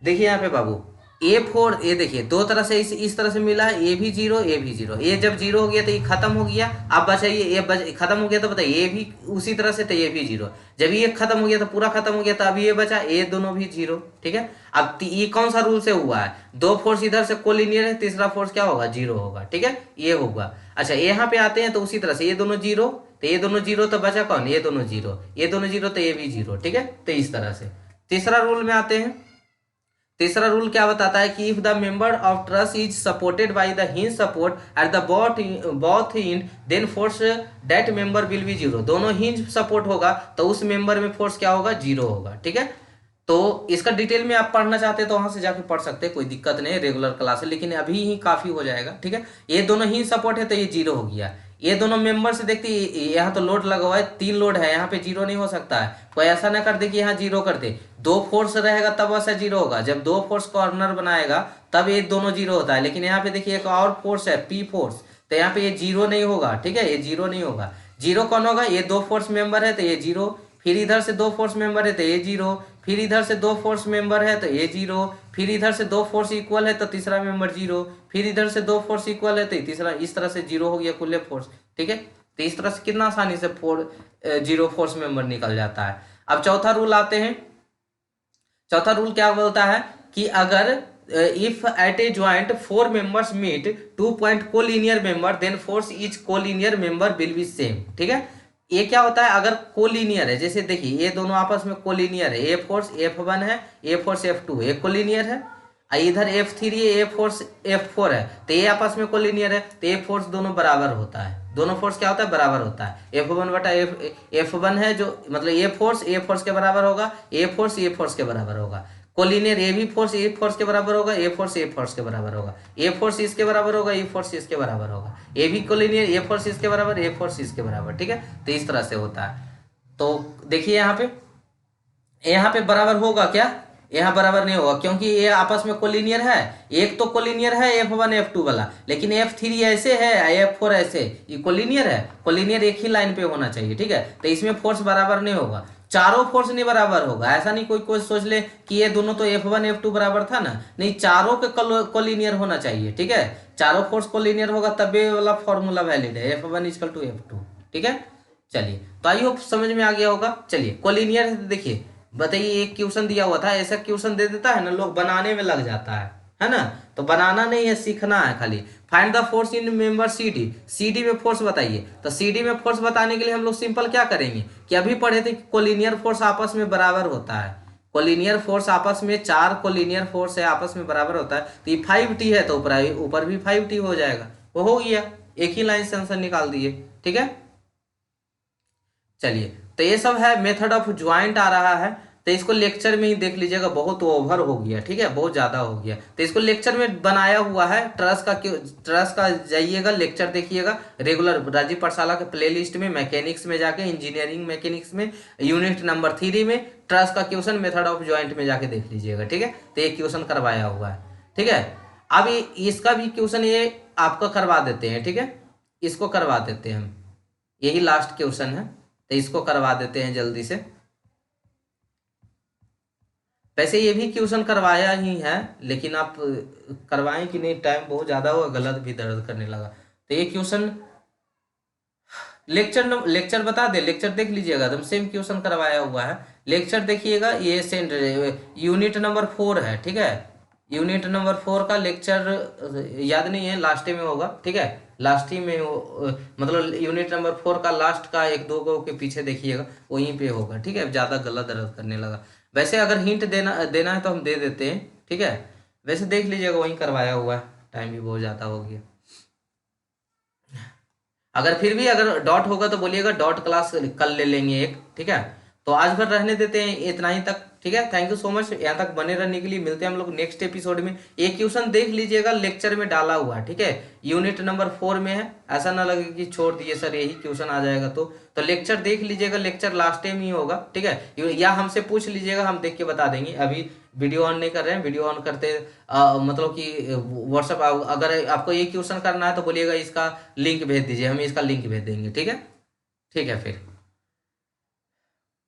देखिए यहाँ पे बाबू, A4, ये देखिए दो तरह से इस तरह से मिला है, ए भी जीरो, ए भी जीरो। ये जब जीरो हो गया तो ये खत्म हो गया। अब बचाइए, ये खत्म हो गया तो बताइए ये भी उसी तरह से, तो ये भी जीरो। जब ये खत्म हो गया तो पूरा खत्म हो गया, तो अब ये बचा, ये दोनों भी जीरो। ठीक है, अब ये कौन सा रूल से हुआ है? दो फोर्स इधर से कोलिनियर है, तीसरा फोर्स क्या होगा? जीरो होगा। ठीक है, ये होगा। अच्छा, यहाँ पे आते हैं तो उसी तरह से ये दोनों जीरो, तो ये दोनों जीरो, तो बचा कौन? ये दोनों जीरो, ये दोनों जीरो, तो ये भी जीरो। ठीक है, तो इस तरह से तीसरा रूल में आते हैं। तीसरा रूल क्या बताता है कि if the member of truss is supported by the hinge support at the both end, then force that member will be zero. दोनों हिंज सपोर्ट होगा तो उस मेंबर में फोर्स क्या होगा? जीरो होगा। ठीक है, तो इसका डिटेल में आप पढ़ना चाहते हैं तो वहां से जाके पढ़ सकते हैं, कोई दिक्कत नहीं, रेगुलर क्लास है, लेकिन अभी ही काफी हो जाएगा। ठीक है, ये दोनों ही सपोर्ट है तो ये जीरो हो गया। ये दोनों मेंबर से देखते, यहाँ तो लोड लगा हुआ है, 3 लोड है, यहाँ पे जीरो नहीं हो सकता है। कोई ऐसा ना कर दे कि यहाँ जीरो कर दे। 2 फोर्स रहेगा तब ऐसा जीरो होगा, जब 2 फोर्स कॉर्नर बनाएगा तब ये दोनों जीरो होता है। लेकिन यहाँ पे देखिए एक और फोर्स है, पी फोर्स, तो यहाँ पे ये जीरो नहीं होगा। ठीक है, ये जीरो नहीं होगा। जीरो कौन होगा? ये 2 फोर्स मेंबर है तो ये जीरो, फिर इधर से 2 फोर्स मेंबर है तो ये जीरो, फिर इधर से 2 फोर्स मेंबर है तो ये जीरो, फिर इधर से 2 फोर्स इक्वल है तो तीसरा मेंबर जीरो, फिर इधर से 2 फोर्स इक्वल है तो तीसरा, इस तरह से जीरो हो गया कुल फोर्स। ठीक है, तो इस तरह से कितना आसानी से जीरो फोर्स मेंबर निकल जाता है। अब चौथा रूल आते हैं। चौथा रूल क्या बोलता है कि अगर if at a joint 4 members meet 2 point collinear member, then force each collinear member will be same. ठीक है, ये क्या होता है? अगर कोलिनियर है, जैसे देखिए ये दोनों आपस में कोलिनियर है, ए फोर्स F1 है, ए फोर्स F2 है, कोलिनियर है। इधर F3 है, ए फोर्स F4 है, तो ये आपस में कोलिनियर है, तो ये फोर्स दोनों बराबर होता है। दोनों फोर्स क्या होता है? बराबर होता है। F1 बटा F1 है, जो मतलब ए फोर्स के बराबर होगा, ए फोर्स के बराबर होगा। कोलिनियर ए भी फोर्स ए फोर्स के बराबर होगा, ए फोर्स के बराबर होगा, ए फोर्स इसके बराबर होगा, ए फोर्स इसके बराबर होगा। ए भी कोलिनियर, ए फोर्स इसके बराबर, ए फोर्स इसके बराबर। ठीक है, तो इस तरह से होता है। तो देखिए यहाँ पे बराबर होगा क्या? यहाँ बराबर नहीं होगा, क्योंकि ये आपस में कोलिनियर है। एक तो कोलिनियर है F1 F2 वाला, लेकिन F3 ऐसे है, F4 ऐसे, ये कोलिनियर है। कोलिनियर एक ही लाइन पे होना चाहिए। ठीक है, तो इसमें फोर्स बराबर नहीं होगा, चारों फोर्स नहीं बराबर होगा। ऐसा नहीं कोई सोच ले कि ये दोनों तो F1 F2 बराबर था ना, नहीं, चारों के कोलिनियर होना चाहिए। ठीक है, चारों फोर्स कोलिनियर होगा तब ये वाला फॉर्मूला वैलिड है, F1 = F2। ठीक है, चलिए, तो आई होप समझ में आ गया होगा। चलिए, कोलिनियर देखिए, बताइए एक क्वेश्चन दिया हुआ था, ऐसा क्वेश्चन दे देता है ना, लोग बनाने में लग जाता है ना। तो बनाना नहीं है, सीखना है खाली। Find the force in member CD। CD में फोर्स बताइए, तो CD में फोर्स बताने के लिए हम लोग सिंपल क्या करेंगे कि अभी पढ़े थे कि कोलिनियर फोर्स आपस में बराबर होता है। कोलिनियर फोर्स आपस में, 4 कोलिनियर फोर्स है आपस में बराबर होता है, तो ये 5T है तो ऊपर भी 5T हो जाएगा। वो हो गया, एक ही लाइन से आंसर निकाल दिए। ठीक है, चलिए, तो ये सब है मेथड ऑफ ज्वाइंट आ रहा है, तो इसको लेक्चर में ही देख लीजिएगा, बहुत ओवर हो गया। ठीक है, बहुत ज्यादा हो गया, तो इसको लेक्चर में बनाया हुआ है। ट्रस का जाइएगा, लेक्चर देखिएगा रेगुलर राजीव पाठशाला के प्लेलिस्ट में, मैकेनिक्स में जाके, इंजीनियरिंग मैकेनिक्स में, यूनिट नंबर 3 में ट्रस का क्वेश्चन मेथड ऑफ ज्वाइंट में जाके देख लीजिएगा। ठीक है, तो ये क्वेश्चन करवाया हुआ है। ठीक है, अब इसका भी क्वेश्चन ये आपका करवा देते हैं। ठीक है, इसको करवा देते हैं हम, यही लास्ट क्वेश्चन है, तो इसको करवा देते हैं जल्दी से। वैसे ये भी क्वेश्चन करवाया ही है, लेकिन आप करवाएं कि नहीं, टाइम बहुत ज़्यादा हुआ, गलत भी दर्द करने लगा। तो ये क्वेश्चन लेक्चर बता दे, लेक्चर देख लीजिएगा, एकदम सेम क्वेश्चन करवाया हुआ है। लेक्चर देखिएगा, ये यूनिट नंबर 4 है। ठीक है, यूनिट नंबर 4 का लेक्चर याद नहीं है, लास्ट में होगा। ठीक है, लास्ट ही में मतलब यूनिट नंबर 4 का लास्ट का 1-2 गो के पीछे देखिएगा, वहीं पे होगा। ठीक है, ज़्यादा गलत दर्द करने लगा। वैसे अगर हिंट देना है तो हम दे देते हैं। ठीक है, वैसे देख लीजिएगा, वहीं करवाया हुआ है, टाइम भी बहुत ज़्यादा हो गया। अगर फिर भी अगर डॉट होगा तो बोलिएगा, डॉट क्लास कल ले लेंगे एक। ठीक है, तो आज भर रहने देते हैं इतना ही तक। ठीक है, थैंक यू सो मच यहाँ तक बने रहने के लिए। मिलते हैं हम लोग नेक्स्ट एपिसोड में। एक क्वेश्चन देख लीजिएगा, लेक्चर में डाला हुआ है। ठीक है, यूनिट नंबर 4 में है, ऐसा ना लगे कि छोड़ दिए सर, यही क्वेश्चन आ जाएगा। तो लेक्चर देख लीजिएगा, लेक्चर लास्ट टाइम ही होगा। ठीक है, या हमसे पूछ लीजिएगा, हम देख के बता देंगे। अभी वीडियो ऑन नहीं कर रहे हैं, वीडियो ऑन करते मतलब कि व्हाट्सअप, अगर आपको ये क्वेश्चन करना है तो बोलिएगा इसका लिंक भेज दीजिए, हम इसका लिंक भेज देंगे। ठीक है, ठीक है फिर।